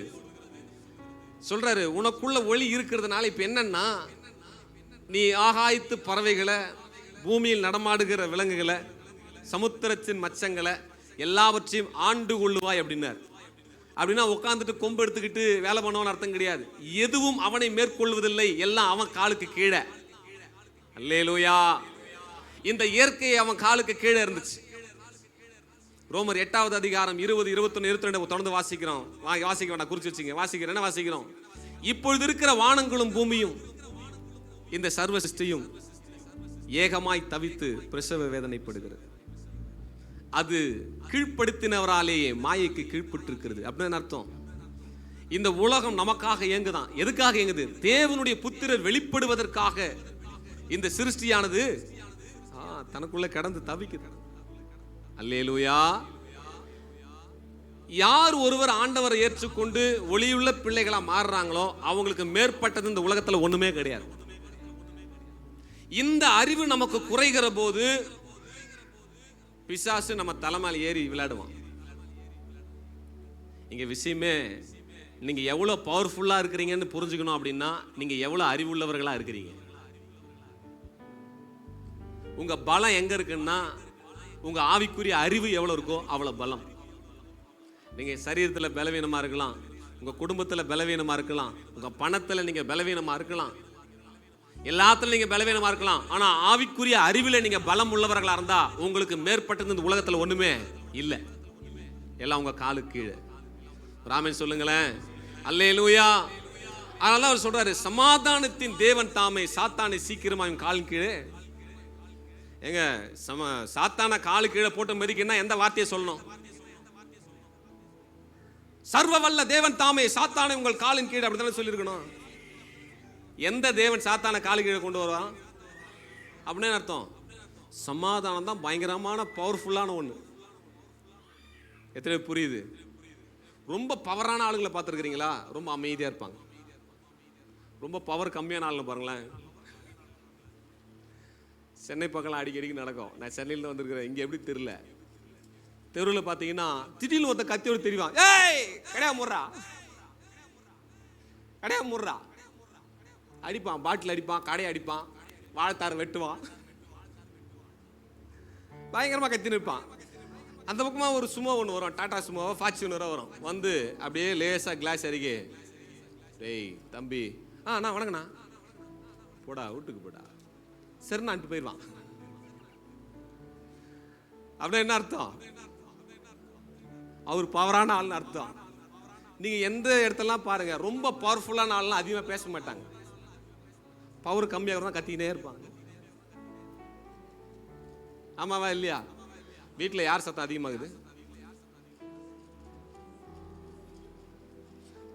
சொல்றாரு, உனக்குள்ள ஒளி இருக்கிறதுனால இப்ப என்னன்னா, நீ ஆகாயத்து பறவைகளை, பூமியில் நடமாடுகிற விலங்குகளை, சமுத்திரத்தின் மச்சங்களை எல்லாவற்றையும் ஆண்டு கொள்ளுவாய் அப்படின்னார். அப்படின்னா உட்காந்துட்டு கொம்பு எடுத்துக்கிட்டு வேலை பண்ணுவான்னு அர்த்தம் கிடையாது. எதுவும் அவனை மேற்கொள்வதில்லை, எல்லாம் அவன் காலுக்கு கீழே. அல்லேலூயா. இந்த இயற்கையை அவன் காலுக்கு கீழே இருந்துச்சு. ரோமர் 8வது அதிகாரம் 20, 21, 22 தொடர்ந்து வாசிக்கிறோம். வாசிக்க வேண்டாம், குறிச்சு வச்சுங்க. வாசிக்கிறோம். என்ன வாசிக்கிறோம்? இப்பொழுது இருக்கிற வானங்களும் பூமியும் இந்த சர்வ சிருஷ்டியும் ஏகமாய் தவித்து பிரசவ வேதனைப்படுகிறது. அது கீழ்ப்படுத்தினவராலேயே மாயைக்கு கீழ்ப்பட்டிருக்கிறது அப்படின்னு அர்த்தம். இந்த உலகம் நமக்காக இயங்குதான். எதுக்காக இயங்குது? தேவனுடைய புத்திரர் வெளிப்படுவதற்காக. இந்த சிருஷ்டியானது தனக்குள்ள கடந்து தவிக்குது. அல்லேலூயா. யார் ஒருவர் ஆண்டவரை ஏற்றுக்கொண்டு ஒளியுள்ள பிள்ளைகளா மாறுறாங்களோ அவங்களுக்கு மேற்பட்டது இந்த உலகத்துல ஒண்ணுமே கிடையாது. இந்த அறிவு நமக்கு குறைகிற போது பிசாசு நம்ம தலைமையில ஏறி விளையாடுவான். இங்க விஷயமே, நீங்க எவ்வளவு பவர்ஃபுல்லா இருக்கிறீங்கன்னு புரிஞ்சுக்கணும். அப்படின்னா நீங்க எவ்வளவு அறிவுள்ளவர்களா இருக்கிறீங்க. உங்க பலம் எங்க இருக்குன்னா, உங்க ஆவிக்குரிய அறிவு எவ்வளவு இருக்கோ அவ்வளவு பலம். நீங்க சரீரத்துல பலவீனமா இருக்கலாம், உங்க குடும்பத்துல பலவீனமா இருக்கலாம், உங்க பணத்துல நீங்க பலவீனமா இருக்கலாம், எல்லாத்துலயும் நீங்க பலவீனமா இருக்கலாம். ஆனா ஆவிக்குரிய அறிவில நீங்க பலம் உள்ளவர்களா இருந்தா உங்களுக்கு மேற்பட்டது இந்த உலகத்துல ஒண்ணுமே இல்லை. எல்லாம் உங்க காலுக்கு கீழே. ராமன் சொல்லுங்களேன். அல்லேலூயா. அதனால அவர் சொல்றாரு, சமாதானத்தின் தேவன் தாமே சாத்தானை சீக்கிரமா காலின் கீழே. எங்க சாத்தான காலு கீழே போட்ட மதிக்கன்னா எந்த வார்த்தையை சொல்லணும்? சர்வ வல்ல தேவன் தாமே சாத்தானை உங்கள் காலின் கீழே அப்படித்தானே சொல்லியிருக்கணும். எந்த தேவன் சாத்தான காலு கீழே கொண்டு வருவான் அப்படின்னு அர்த்தம். சமாதானம் தான் பயங்கரமான பவர்ஃபுல்லான ஒண்ணு. எத்தனை புரியுது? ரொம்ப பவரான ஆளுங்களை பார்த்துருக்கிறீங்களா? ரொம்ப அமைதியா இருப்பாங்க, ரொம்ப பவர் கம்மியான ஆள்னு பாருங்களேன். சென்னை பக்கம் அடிக்கடிக்கு நடக்கும். நான் சென்னையில் வந்திருக்கிறேன், இங்கே எப்படி தெரியல. தெருவில் பார்த்தீங்கன்னா திடீர்னு ஒருத்த கத்தியோடு தெரிவான், ஏய் கடையா முடுறா, கடையா முடுறா அடிப்பான், பாட்டில் அடிப்பான், கடையை அடிப்பான், வாழைத்தார வெட்டுவான், பயங்கரமாக கத்தின்னு இருப்பான். அந்த பக்கமாக ஒரு சுமோ ஒன்று வரும், டாடா சுமோவோ ஃபார்ச்சுனரோ வரும், வந்து அப்படியே லேசாக கிளாஸ் அருகே, டேய் தம்பி, அண்ணா வணக்கண்ணா, போடா வீட்டுக்கு போடா, சரிண்ணான்ட்டு போயிடுவான். அப்படின்னா என்ன அர்த்தம்? அவர் பவரான ஆள்னு அர்த்தம். நீங்க எந்த இடத்தெல்லாம் பாருங்க, ரொம்ப பவர்ஃபுல்லான ஆள்லாம் அதிகமாக பேச மாட்டாங்க, பவர் கம்மியாக தான் கத்திக்கிட்டே இருப்பாங்க. ஆமாவா இல்லையா? வீட்டில் யார் சத்தம் அதிகமாகுது?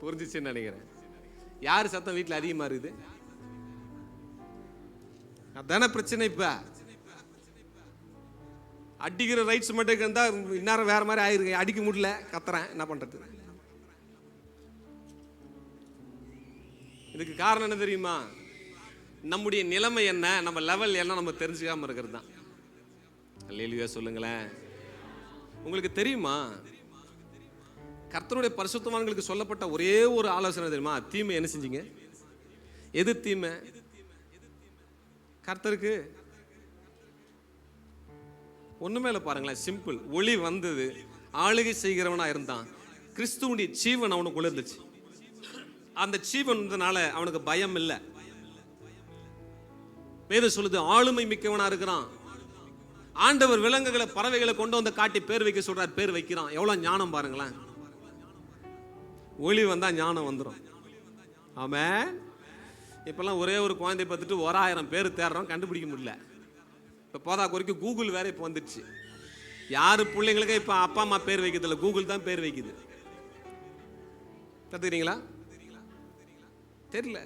புரிஞ்சிச்சுன்னு நினைக்கிறேன். யார் சத்தம் வீட்டில் அதிகமாக இருக்குது? அதான பிரச்சனை. இப்ப அடிக்கிற ரைட்ஸ் மட்டும் இருந்தா இந்நேரம் வேற மாதிரி ஆயிருக்கு. அடிக்க முடியல, கத்துறேன், என்ன பண்றது? இதுக்கு காரணம் என்ன தெரியுமா? நம்முடைய நிலைமை என்ன, நம்ம லெவல் என்ன நம்ம தெரிஞ்சுக்காம இருக்கிறது தான். அல்லேலூயா சொல்லுங்களேன். உங்களுக்கு தெரியுமா, கர்த்தருடைய பரிசுத்தவான்களுக்கு சொல்லப்பட்ட ஒரே ஒரு ஆலோசனை தெரியுமா? தீமை என்ன செஞ்சீங்க? எது தீமை? கர்த்தருக்கு ஒண்ணுமே இல்லை. பாருங்களேன், சிம்பிள். ஒளி வந்தது, ஆளுகை செய்கிறவனா இருந்தான், கிறிஸ்துவனுடைய ஜீவன் அவனுக்குள்ள இருந்துச்சு. அந்த ஜீவன் அவனுக்கு பயம் இல்லை. வேதம் சொல்லுது, ஆளுமை மிக்கவனா இருக்கிறான். ஆண்டவர் விலங்குகளை, பறவைகளை கொண்டு வந்து காட்டி பேர் வைக்க சொல்றார், பேர் வைக்கிறான். எவ்வளவு ஞானம் பாருங்களேன். ஒளி வந்தா ஞானம் வந்துடும். ஆமென். இப்பெல்லாம் ஒரே ஒரு குழந்தை பார்த்துட்டு 1000 பேர் தேடுறோம், கண்டுபிடிக்க முடியல. இப்போ போதா குறைக்கு கூகுள் வேற இப்போ வந்துடுச்சு. யாரு பிள்ளைங்களுக்கு இப்போ அப்பா அம்மா பேர் வைக்கிறதில்ல, கூகுள் தான் பேர் வைக்குது. கத்துக்கிறீங்களா? தெரியல.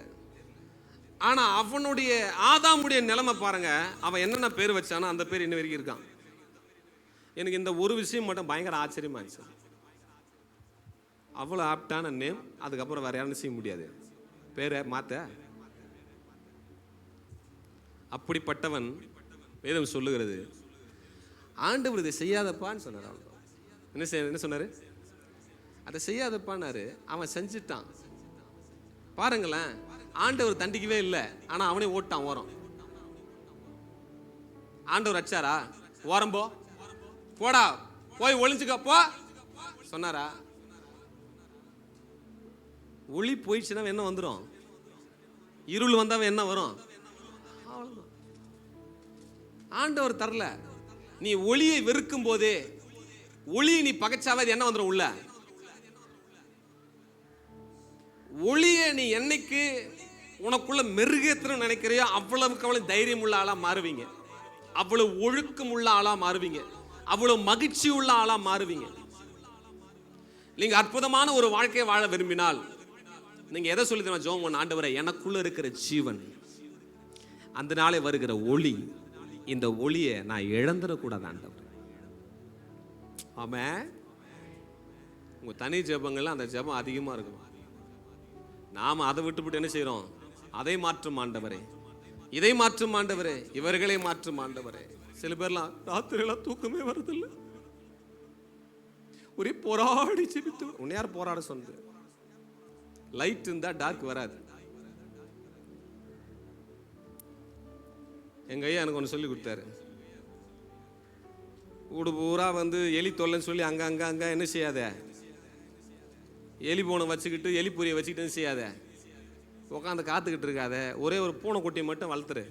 ஆனா அவனுடைய ஆதாமுடைய நிலைமை பாருங்க, அவன் என்னென்ன பேர் வச்சானோ அந்த பேர் இன்ன வரைக்கும் இருக்கான். எனக்கு இந்த ஒரு விஷயம் மட்டும் பயங்கர ஆச்சரியமா இருந்துச்சு. அவ்வளோ ஆப்டான நேம், அதுக்கப்புறம் வேற யாரும் செய்ய முடியாது பேரை மாத்த. அப்படிப்பட்டவன் வேதம் சொல்லுகிறது, ஆண்டவர் இதை செய்யாதப்பான்னு சொன்னார். என்ன சொன்னாரு? அதை செய்யாதப்பான்னாரு. அவன் செஞ்சுட்டான். பாருங்களேன், ஆண்டவர் தண்டிக்கவே இல்லை, ஆனா அவனே ஓட்டான் ஓரம். ஆண்டவர் அச்சாரா? ஓரம்போ, போடா, போய் ஒளிஞ்சுக்க போ சொன்னாரா? ஒளி போயிடுச்சுன்னா என்ன வந்துடும்? இருள் வந்தவன் என்ன வரும்? ஆண்டவர் தரல. நீ ஒளியை வெறுக்கும் போதே, ஒளியை நீ பகைச்சாவே என்ன வந்துடும் உள்ள? ஒளியை நீ என்னைக்கு உனக்குள்ள மெருகேற்றணும் நினைக்கிறியோ அவ்வளவுக்கு அவ்வளவு தைரியம் உள்ள ஆளா மாறுவீங்க, அவ்வளவு ஒழுக்கம் உள்ள ஆளா மாறுவீங்க, அவ்வளவு மகிழ்ச்சி உள்ள ஆளா மாறுவீங்க. நீங்க அற்புதமான ஒரு வாழ்க்கையை வாழ விரும்பினால் நீங்க எதை சொல்லி தெரியுமா ஜெபம் பண்ண? ஆண்டவரே, எனக்குள்ள இருக்கிற ஜீவன், அந்த நாளே வருகிற ஒளி, இந்த ஒளியை நான் இழந்துடக்கூடாது ஆண்டவர். ஆமென். உங்க தனி ஜெபங்கள்ல அந்த ஜெபம் அதிகமா இருக்கும். நாம அதை விட்டுவிட்டு என்ன செய்யறோம்? அதை மாற்றும் ஆண்டவரே, இதை மாற்றும் ஆண்டவரே, இவர்களை மாற்றும் ஆண்டவரே. சில பேர்லாம் ராத்திரிலாம் தூக்கமே வருதில்லை, ஒரே போராடி ஜெபித்து. உன்னை யார் போராட சொன்னது? லைட் இருந்தா டார்க் வராது. எங்க ஐயா எனக்கு ஒன்று சொல்லி கொடுத்தாரு. வீடு பூரா எலி தொல்லைன்னு சொல்லி அங்க அங்க அங்க என்ன செய்யாத, எலி போனை வச்சுக்கிட்டு, எலி பொரியை வச்சுக்கிட்டு என்ன செய்யாத, உட்காந்து காத்துக்கிட்டு இருக்காத. ஒரே ஒரு பூனைக்குட்டியை மட்டும் வளர்த்துரு.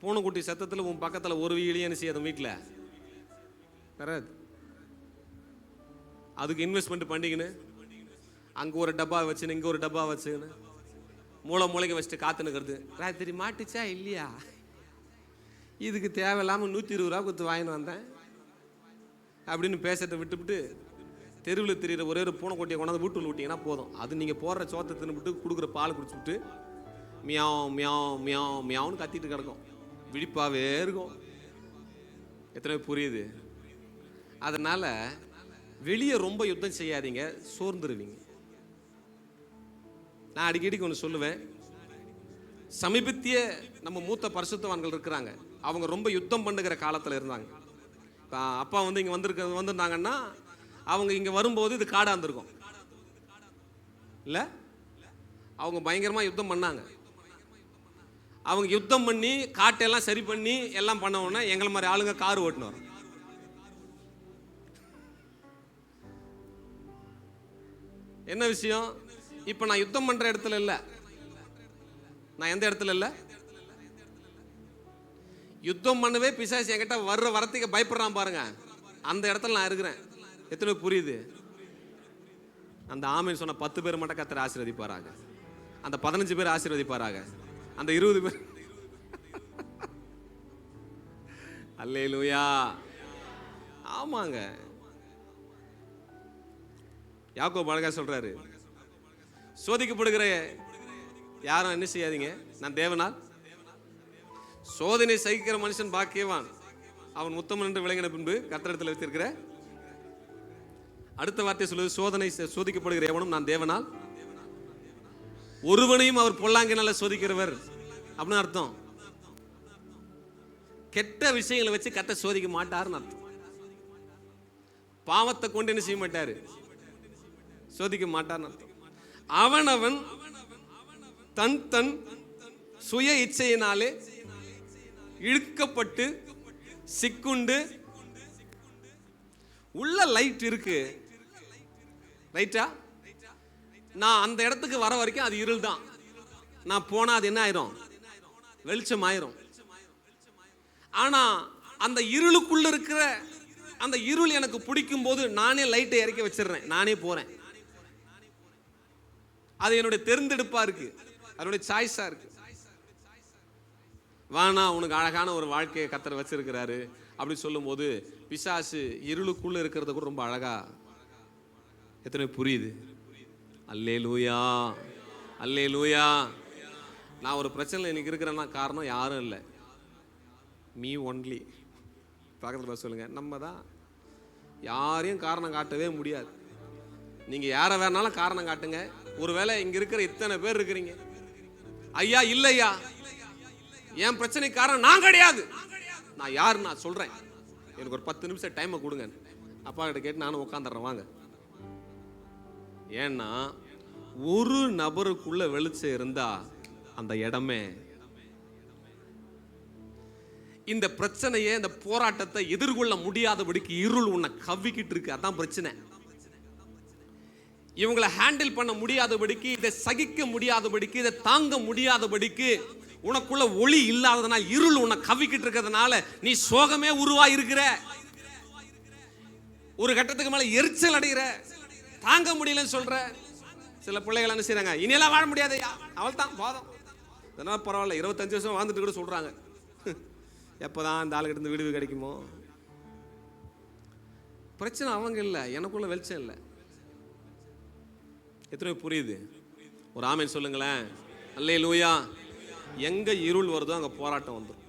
பூனைக்குட்டி சத்தத்தில் உன் பக்கத்தில் ஒரு வீலையும் என்ன செய்யாத வீட்டில் வராது. அதுக்கு இன்வெஸ்ட்மெண்ட் பண்ணிக்கின்னு அங்கே ஒரு டப்பா வச்சுன்னு இங்கே ஒரு டப்பா வச்சுன்னு மூளைக்கு வச்சுட்டு காத்துனுக்கிறது. ராத்திரி மாட்டுச்சா இல்லையா, இதுக்கு தேவையில்லாமல் 120 ரூபா கொடுத்து வாங்கின்னு வந்தேன் அப்படின்னு பேசுறதை விட்டுவிட்டு தெருவில் தெரியுற ஒரே ஒரு பூனைக்குட்டியை கொண்டாந்து வீட்டுல விட்டீங்கன்னா போதும். அது நீங்கள் போடுற சோத்தை தின்னுபிட்டு கொடுக்குற பால் குடிச்சுட்டு மியாவ் மியாவ் மியாவ் மியாவுன்னு கத்திட்டு கிடக்கும், விழிப்பாவே இருக்கும். எத்தனை புரியுது? அதனால வெளியே ரொம்ப யுத்தம் செய்யாதீங்க, சோர்ந்துருவீங்க. நான் அடிக்கடிக்கு ஒன்று சொல்லுவேன், சமீபத்திய நம்ம மூத்த பரிசுத்தவான்கள் இருக்கிறாங்க. அவங்க ரொம்ப யுத்தம் பண்ணுகிற காலத்தில் இருந்தாங்க. அப்பா வந்து இங்கே வந்திருந்தாங்கன்னா அவங்க இங்கே வரும்போது இது காடாக இருந்திருக்கும் இல்லை? அவங்க பயங்கரமாக யுத்தம் பண்ணாங்க. அவங்க யுத்தம் பண்ணி காட்டெல்லாம் சரி பண்ணி எல்லாம் பண்ண உடனே எங்களை மாதிரி ஆளுங்க கார் ஓட்டுனோம். என்ன விஷயம்? இப்போ நான் யுத்தம் பண்ணுற இடத்துல இல்லை. நான் எந்த இடத்துல இல்லை? யுத்தம் பண்ணவே பிசாசு என்கிட்ட வரத்துக்கு பயப்படுறான் பாருங்க, அந்த இடத்துல நான் இருக்கிறேன். எத்தனை புரியுது? அந்த ஆமீன் சொன்ன 10 பேர் மட்டும் கர்த்தர் ஆசீர்வதிப்பாராக, அந்த 15 பேர் ஆசீர்வதிப்பாராக, அந்த 20 பேர். அல்லேலூயா. ஆமாங்க, யாக்கோபு அழகா சொல்றாரு, சோதிக்கப்படுகிற யாரும் என்ன செய்யாதீங்க, நான் தேவனால் சோதனை சகிக்கிற மனுஷன் பாக்கியவான், அவன் உத்தமன் என்று விளங்கின பின்பு கர்த்தரிடத்தில் வைத்திருக்கிற. அடுத்த வார்த்தை சொல்லுது, சோதிக்கப்படுகிற எவனும் நான் தேவனால் ஒருவனையும் அவர் பொல்லாங்கினால சோதிக்கிறவர் அப்படின்னு அர்த்தம். கெட்ட விஷயங்களை வச்சு கர்த்தர் சோதிக்க மாட்டாருன்னு அர்த்தம். பாவத்தை கொண்டு என்ன செய்ய மாட்டாரு, சோதிக்க மாட்டார்னு அர்த்தம். அவனவன் தன் தன் சுய இச்சையினாலே இழுக்கப்பட்டு சிக்குண்டு, உள்ள லைட் இருக்கு ரைட்டா, நான் அந்த இடத்துக்கு வர வரைக்கும் அது இருள் தான். நான் போனா அது என்ன ஆயிரும், வெளிச்சம் ஆயிரும். ஆனா அந்த இருளுக்குள்ள இருக்கிற அந்த இருள் எனக்கு பிடிக்கும் போது நானே லைட்டை இறக்கி வச்சிடுறேன், நானே போறேன். அது என்னுடைய தேர்ந்தெடுப்பா இருக்கு, அதனுடைய சாய்ஸா இருக்கு. வானா உனக்கு அழகான ஒரு வாழ்க்கையை கர்த்தர் வச்சிருக்கிறாரு அப்படி சொல்லும் போது பிசாசு இருளுக்குள்ள இருக்கிறது கூட ரொம்ப அழகா எத்தனை புரியுது. அல்லேலூயா, அல்லேலூயா. நான் ஒரு பிரச்சனை இன்னைக்கு இருக்கிறேன்னா காரணம் யாரும் இல்லை, மீ ஒன்லி. பக்கத்தில் சொல்லுங்க, நம்ம தான். யாரையும் காரணம் காட்டவே முடியாது. நீங்க யாரை வேணாலும் காரணம் காட்டுங்க. ஒருவேளை இங்க இருக்கிற இத்தனை பேர் இருக்கிறீங்க, ஐயா இல்லையா என் பிரச்சனைக்கு காரணம் நான் கிடையாது, நான் யாரு நான் சொல்றேன், எனக்கு ஒரு 10 நிமிஷம் டைமை கொடுங்க, அப்பா கிட்ட கேட்டு நானும் உட்காந்துடுறேன் வாங்க. ஏன்னா ஒரு நபருக்குள்ள வெளிச்சம் இருந்தா அந்த இடமே, இந்த பிரச்சனையை இந்த போராட்டத்தை எதிர்கொள்ள முடியாதபடிக்கு இருள் உன்னை கவ்விக்கிட்டு இருக்கு. அதான் பிரச்சனை. இவங்களை ஹேண்டில் பண்ண முடியாதபடிக்கு, இதை சகிக்க முடியாதபடிக்கு, இதை தாங்க முடியாதபடிக்கு உனக்குள்ள ஒளி இல்லாததுனால, இருள் உன்னை கவ்விக்கிட்டு இருக்கிறதுனால நீ சோகமே உருவாயிருக்கிற. ஒரு கட்டத்துக்கு மேல எரிச்சல் அடைகிற, தாங்க முடியலன்னு சொல்ற. சில பிள்ளைகள் என்ன செய்றாங்க, இனியெல்லாம் வாழ முடியாது, அவள் தான் பாதம், அதனால பரவாயில்ல 25 வருஷம் வாழ்ந்துட்டு கூட சொல்றாங்க. எப்போதான் இந்த ஆளுகிட்ட இருந்து விடுவி கிடைக்குமோ. பிரச்சனை அவங்க இல்லை, எனக்குள்ள வெளிச்சம் இல்லை. எத்தனை புரியுது? ஒரு ஆமென் சொல்லுங்களேன். அல்லேலூயா. எங்க இருள் வருதோ அங்க போராட்டம் வந்துடும்.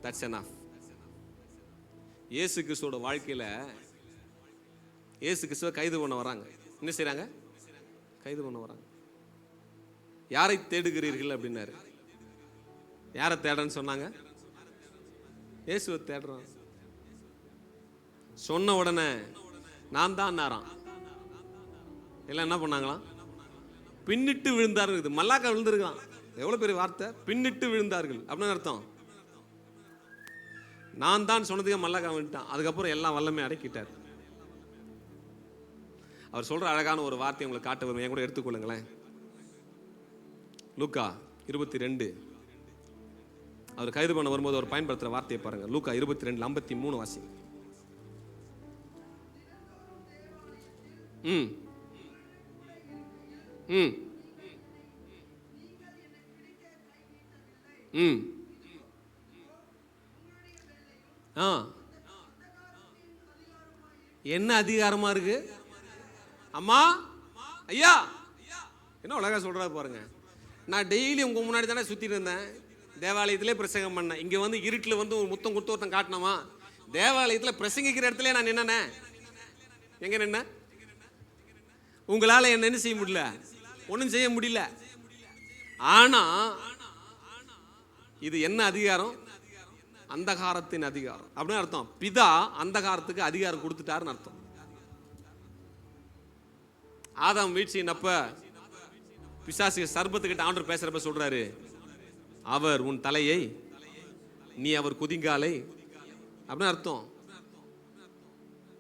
That's enough. இயேசு கிறிஸ்துவோட வாழ்க்கையில இயேசு கிறிஸ்துவை கைது பண்ண வராங்க. என்ன செய்றாங்க? கைது பண்ண வராங்க. யாரை தேடுகிறீர்கள் அப்படின்னாரு. யாரை தேடுறேன்னு சொன்னாங்க? இயேசுவை தேடுறான். சொன்ன உடனே நான் தான் நாரான். எல்லாம் என்ன பண்ணாங்களாம்? பின்னிட்டு விழுந்தார்கள். இது மல்லாக்கா விழுந்திருக்கான். எவ்வளவு பெரிய வார்த்தை, பின்னிட்டு விழுந்தார்கள் அப்படின்னு அர்த்தம். நான் தான் சொன்னதுக்கு மல்லாக்கா விழுந்துட்டான். அதுக்கப்புறம் எல்லாம் வல்லமை அடக்கிட்டார். அவர் சொல்ற அழகான ஒரு வார்த்தை உங்களுக்கு காட்ட வரும், என் கூட எடுத்துக்கொள்ளுங்களேன். லூக்கா 22. அவர் கைது பண்ண வரும்போது அவர் பயன்படுத்துற வார்த்தையை பாருங்க. லூக்கா 22:53 வாசிங்க. என்ன அதிகாரமா இருக்கு அம்மா, ஐயா, என்ன அழகா சொல்றா பாருங்க. நான் டெய்லி உங்க முன்னாடி தானே சுத்திட்டு இருந்தேன், தேவாலயத்திலே பிரசங்கம் பண்ணேன். இங்க வந்து இருட்டில் வந்து ஒரு முத்தம் கொடுத்து ஒருத்தன் காட்டினமா, தேவாலயத்தில் பிரசங்கிக்கிற இடத்துல நான் நின்னே. எங்க நின்ன? உங்களால என்ன செய்ய முடியல, ஒன்றும் செய்ய முடியல. ஆனா இது என்ன அதிகாரம்? அந்தகாரத்தின் அதிகாரம் அப்படின்னு அர்த்தம். பிதா அந்தகாரத்துக்கு அதிகாரம் கொடுத்துட்டாருன்னு அர்த்தம். ஆதாம் வீழ்ச்சியினப்ப பிசாசு சர்பத்துக்கிட்ட ஆண்டவர் பேசுறப்ப சொல்றாரு, அவர் உன் தலையை, நீ அவர் குதிங்காலை அப்படின்னு அர்த்தம்.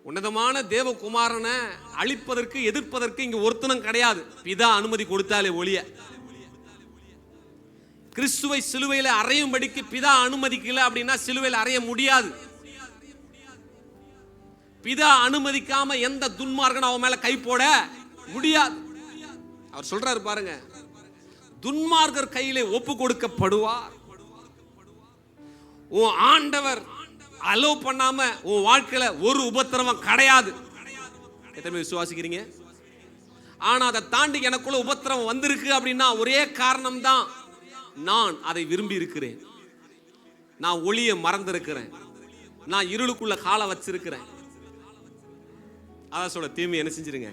உன்னதமான தேவகுமாரனை அழிப்பதற்கு எதிர்ப்பதற்கு இங்க ஒருத்தனும் கிடையாது. பிதா அனுமதி கொடுத்தாலே ஒழிய. கிறிஸ்துவை சிலுவையில அறையும்படிக்கு பிதா அனுமதிக்கல அப்படின்னா சிலுவையில் அறைய முடியாது. பிதா அனுமதிக்காம எந்த துன்மார்க்கனும் அவன் மேல கை போட முடியாது. அவர் சொல்றாரு பாருங்க, துன்மார்க்கர் கையிலே ஒப்பு கொடுக்கப்படுவார். உன் ஆண்டவர் அலோ பண்ணாம உன் வாழ்க்கையில ஒரு உபத்திரவம் கிடையாது. எத்தனை விசுவாசிக்கிறீங்க? ஆனா அதை தாண்டி எனக்குள்ள உபத்திரவம் வந்திருக்கு அப்படின்னா ஒரே காரணம் தான், நான் அதை விரும்பி இருக்கிறேன். நான் ஒளியை மறந்திருக்கிறேன். நான் இருளுக்குள்ள காலை வச்சிருக்கிறேன். அதான் சொல்ல, தீமை என்ன செஞ்சிருங்க,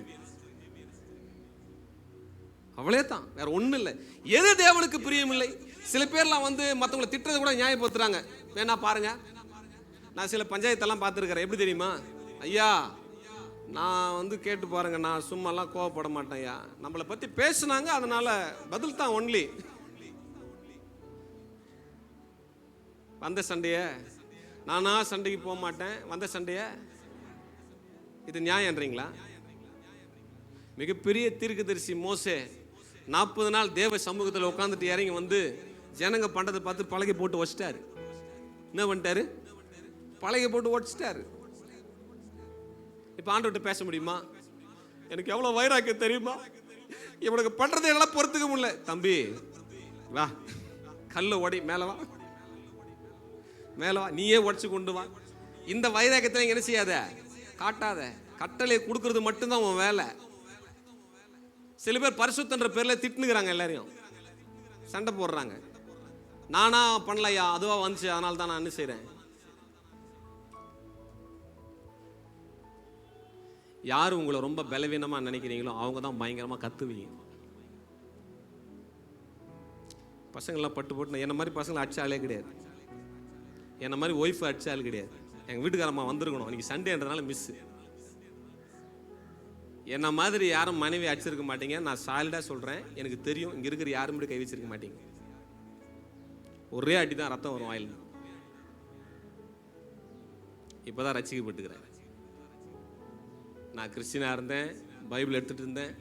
அவ்வளே தான், வேற ஒண்ணும் இல்லை. எது தேவனுக்கு பிரியம் இல்லை. சில பேர்லாம் வந்து மற்றவங்களை திட்டுறதை கூட நியாயப்படுத்துறாங்க. வேணா பாருங்க, நான் சில பஞ்சாயத்தெல்லாம் பார்த்துருக்கிறேன். எப்படி தெரியுமா? ஐயா, நான் வந்து கேட்டு பாருங்க, நான் சும்மாலாம் கோவப்பட மாட்டேன் ஐயா. நம்மளை பற்றி பேசுனாங்க, அதனால பதில் தான் ஒன்லி. வந்த சண்டைய நானா சண்டைக்கு போக மாட்டேன், வந்த சண்டைய இது நியாயம்ன்றீங்களா? மிகப்பெரிய தீர்க்கதரிசி மோசே 40 நாள் தேவ சமூகத்தில் உட்காந்துட்டு இறங்கி வந்து ஜனங்க பண்றதை பார்த்து பலகை போட்டு வச்சிட்டாரு. என்ன பண்ணிட்டாரு? பலகை போட்டு வச்சிட்டாரு. இப்ப ஆண்டவர்கிட்ட பேச முடியுமா? எனக்கு எவ்வளவு வைராக்கியம் தெரியுமா? இவனுக்கு பண்றதை எல்லாம் பொறுத்துக்க முடியல. தம்பி வா, கல்ல ஓடி மேல வா, மேல வா, நீயே உடச்சு கொண்டு வா. இந்த வைராக்கியத்தை என்ன செய்யாத, காட்டாத. கட்டளை கொடுக்கறது மட்டும்தான் உன் வேலை. சில பேர் பரிசுத்தன்ற பேர்ல திட்டுனுக்குறாங்க, எல்லாரையும் சண்டை போடுறாங்க. நானா பண்ணலையா, அதுவா வந்துச்சு, அதனால தான் நான் என்ன செய்றேன். யாரு உங்களை ரொம்ப பலவீனமா நினைக்கிறீங்களோ அவங்க தான் பயங்கரமா கத்துவீங்க. பசங்கள்லாம் பட்டு போட்டு, என்ன மாதிரி பசங்களை அடிச்சாலே கிடையாது, என்ன மாதிரி ஒய்ஃப் அடிச்சாலும் கிடையாது. எங்க வீட்டுக்காரம்மா வந்திருக்கணும், இன்னைக்கு சண்டேன்றதுனால மிஸ். என்ன மாதிரி யாரும் மனைவி அடிச்சிருக்க மாட்டீங்க. நான் சாலிடா சொல்றேன், எனக்கு தெரியும். இங்க இருக்கிற யாரும் கை வச்சிருக்க மாட்டீங்க. ஒரே அடி தான் ரத்தம் வரும் வாயில். இப்பதான் ரசிக்கப்பட்டுக்கிறேன். நான் கிறிஸ்டினா இருந்தேன், பைபிள் எடுத்துட்டு இருந்தேன்.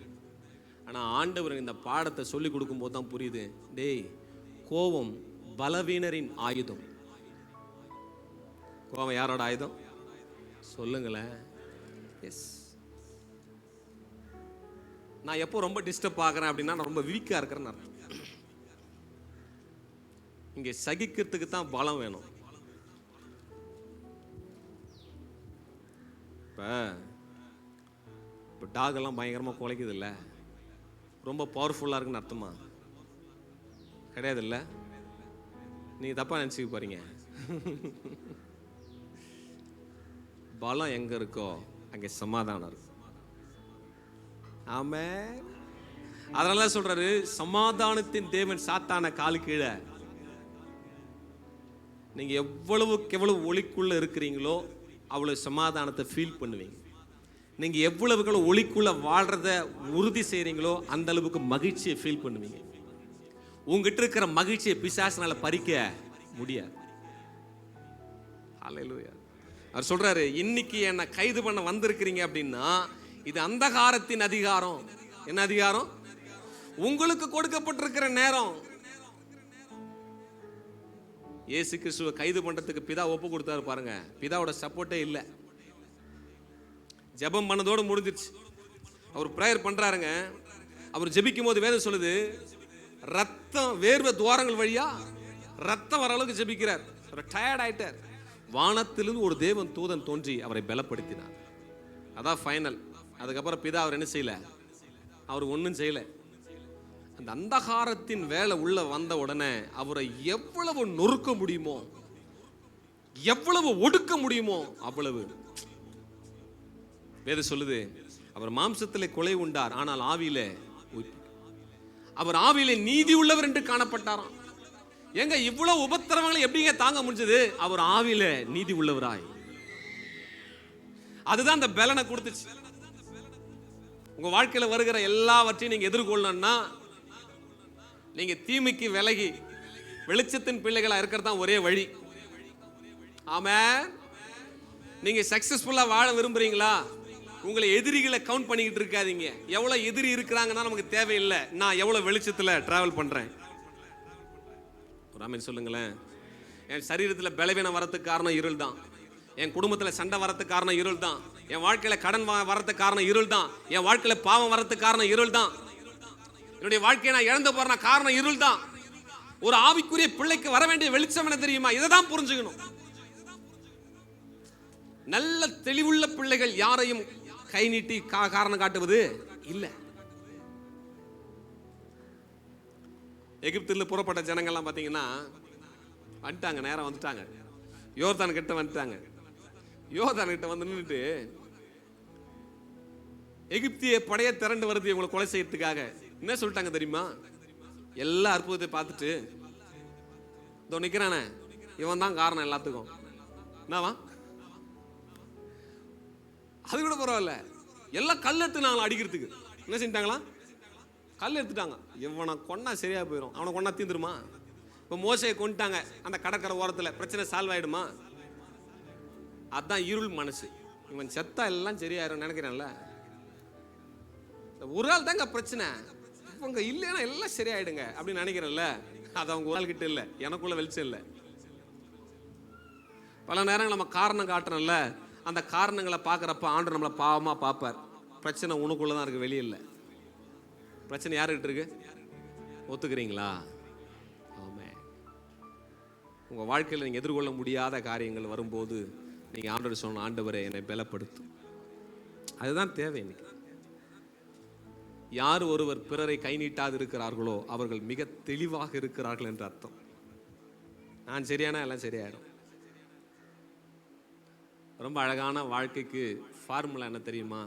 ஆனா ஆண்டவர் இந்த பாடத்தை சொல்லி கொடுக்கும் போது தான் புரியுது, டேய், கோபம் பலவீனரின் ஆயுதம். கோபம் யாரோட ஆயுதம் சொல்லுங்களேன்? எஸ். நான் எப்போ ரொம்ப டிஸ்டர்ப் ஆகிறேன் அப்படின்னா நான் ரொம்ப வீக்கா இருக்கிறேன்னு அர்த்தம். இங்க சகிக்கிறதுக்கு தான் பலம் வேணும். இப்போ டாக் எல்லாம் பயங்கரமா குலைக்குது இல்ல, ரொம்ப பவர்ஃபுல்லா இருக்குன்னு அர்த்தமா? கிடையாது இல்ல, நீங்க தப்பா நினைச்சுக்க போறீங்க. பலம் எங்க இருக்கோ அங்க சமாதானம் இருக்கும். ஆமென். அதனால சொல்றாரு, சமாதானத்தின் தேவன் சாத்தான காலு கீழே. நீங்க எவ்வளவுக்கு எவ்வளவு ஒளிக்குள்ள இருக்கிறீங்களோ அவ்வளவு சமாதானத்தை ஃபீல் பண்ணுவீங்க. நீங்க எவ்வளவுக்கு ஒளிக்குள்ள வாழ்றத உறுதி செய்றீங்களோ அந்த அளவுக்கு மகிழ்ச்சியை ஃபீல் பண்ணுவீங்க. உங்ககிட்ட இருக்கிற மகிழ்ச்சியை பிசாசுனால பறிக்க முடியாது. ஹல்லேலூயா. அவர் சொல்றாரு, இன்னைக்கு என்ன கைது பண்ண வந்திருக்கிறீங்க அப்படின்னா இது அந்தகாரத்தின் அதிகாரம். என்ன அதிகாரம்? உங்களுக்கு கொடுக்கப்பட்டிருக்கிற நேரம். இயேசு கிறிஸ்துவை கைது பண்றதுக்கு பிதா ஒப்பு கொடுத்தாரு பாருங்க. பிதாவோட சப்போர்ட்டே இல்லை. ஜெபம் பண்ணதோடு முடிஞ்சிருச்சு. அவர் பிரேயர் பண்றாருங்க. அவர் ஜெபிக்கும் போது வேதம் சொல்லுது, ரத்தம் வேர்வை துவாரங்கள் வழியா ரத்தம் வர அளவுக்கு ஜெபிக்கிறார். டயர்ட் ஆயிட்டார். வானத்திலிருந்து ஒரு தேவன் தூதன் தோன்றி அவரை பலப்படுத்தினார். அதான் ஃபைனல். அதுக்கப்புறம் பிதா அவர் என்ன செய்யல, அவர் ஒன்றும் செய்யல. அந்த அந்தகாரத்தின் வேலை உள்ள வந்த உடனே அவரை எவ்வளவு நொறுக்க முடியுமோ, எவ்வளவு ஒடுக்க முடியுமோ அவ்வளவு. வேதம் சொல்லுது, அவர் மாம்சத்திலே கொலை உண்டார், ஆனால் ஆவியிலே அவர் ஆவியிலே நீதி உள்ளவர் என்று காணப்பட்டாராம். எங்க இவ்வளவு உபத்திரவங்களை எப்படிங்க தாங்க முடிஞ்சது? அவர் ஆவியில நீதி உள்ளவராய். அதுதான் அந்த பலனை கொடுத்துச்சு. உங்க வாழ்க்கையில வருகிற எல்லாவற்றையும் நீங்க எதிர்கொள்ளணும்னா நீங்க தீமைக்கு விலகி வெளிச்சத்தின் பிள்ளைகளா இருக்கிறது தான் ஒரே வழி. ஆமென். நீங்க சக்சஸ்ஃபுல்லா வாழ விரும்புறீங்களா? உங்களை எதிரிகளை கவுண்ட் பண்ணிக்கிட்டு இருக்காதீங்க. எவ்வளவு எதிரி இருக்கிறாங்கன்னா நமக்கு தேவையில்லை. நான் எவ்வளவு வெளிச்சத்துல டிராவல் பண்றேன். ஆமென் சொல்லுங்களேன். என் சரீரத்தில் பலவீனம் வரதுக்கு காரணம் இருள் தான். என் குடும்பத்தில் சண்டை வரதுக்கு காரணம் இருள் தான். என் வாழ்க்கையில கடன் வரதுக்கு காரணம் இருள் தான். என் வாழ்க்கையில பாவம் வரதுக்கு காரணம் இருள் தான். என்னுடைய வாழ்க்கையை நான் இழந்து போறேன்னா காரணம் இருள் தான். ஒரு ஆவிக்குரிய பிள்ளைக்கு வர வேண்டிய வெளிச்சம் என்ன தெரியுமா? இதை தான் புரிஞ்சுக்கணும். நல்ல தெளிவுள்ள பிள்ளைகள் யாரையும் கை நீட்டி காரணம் காட்டுவது இல்லை. எகிப்திலிருந்து புறப்பட்ட ஜனங்கள்லாம் பார்த்தீங்கன்னா வந்துட்டாங்க, நேரம் வந்துட்டாங்க. யோர்தான் கிட்ட வந்துட்டாங்க. யோர்தான் கிட்ட வந்து நின்றுட்டு எகிப்திய படைய திரண்டு வருது இவங்களை கொலை செய்யறதுக்காக. என்ன சொல்லிட்டாங்க தெரியுமா? எல்லா அற்புதத்தை பார்த்துட்டு இதோ நிக்கிறானே இவன் தான் காரணம் எல்லாத்துக்கும். என்னவா? அது கூட பரவாயில்ல. எல்லாம் கல் எடுத்துனாங்களா அடிக்கிறதுக்கு. என்ன செஞ்சிட்டாங்களா? கல் எடுத்துட்டாங்க. இவனை கொன்னா சரியா போயிடும். அவனை கொன்னா தீந்துருமா? இப்போ மோசையை கொண்டுட்டாங்க அந்த கடற்கரை ஓரத்தில், பிரச்சனை சால்வ் ஆயிடுமா? அதுதான் இருள் மனசு. இவன் செத்தா எல்லாம் சரியாயிரும் நினைக்கிறேன்ல. ஒரு ஆள் தாங்க பிரச்சனை, இவங்க இல்லைன்னா எல்லாம் சரியாயிடுங்க அப்படின்னு நினைக்கிறேன்ல. அது அவங்க ஒரு ஆள் கிட்ட இல்லை, எனக்குள்ள வெளிச்சம் இல்லை. பல நேரங்கள் நம்ம காரணம் காட்டுறோம்ல, அந்த காரணங்களை பார்க்குறப்ப ஆண்டவர் நம்மளை பாவமாக பார்ப்பார். பிரச்சனை உனக்குள்ள தான் இருக்கு, வெளியே இல்லை. பிரச்சனை யாருக்கிட்ட இருக்கு? ஒத்துக்கிறீங்களா? ஆமென். உங்கள் வாழ்க்கையில் நீங்கள் எதிர்கொள்ள முடியாத காரியங்கள் வரும்போது நீங்கள் ஆண்டவர் சொன்ன, ஆண்டவரே என்னை பலப்படுத்தும். அதுதான் தேவை. இன்னைக்கு யார் ஒருவர் பிறரை கை நீட்டாது இருக்கிறார்களோ அவர்கள் மிக தெளிவாக இருக்கிறார்கள் என்று அர்த்தம். நான் சரியானா எல்லாம் சரியாயிடும். ரொம்ப அழகான வாழ்க்கைக்கு ஃபார்முலா என்ன தெரியுமா?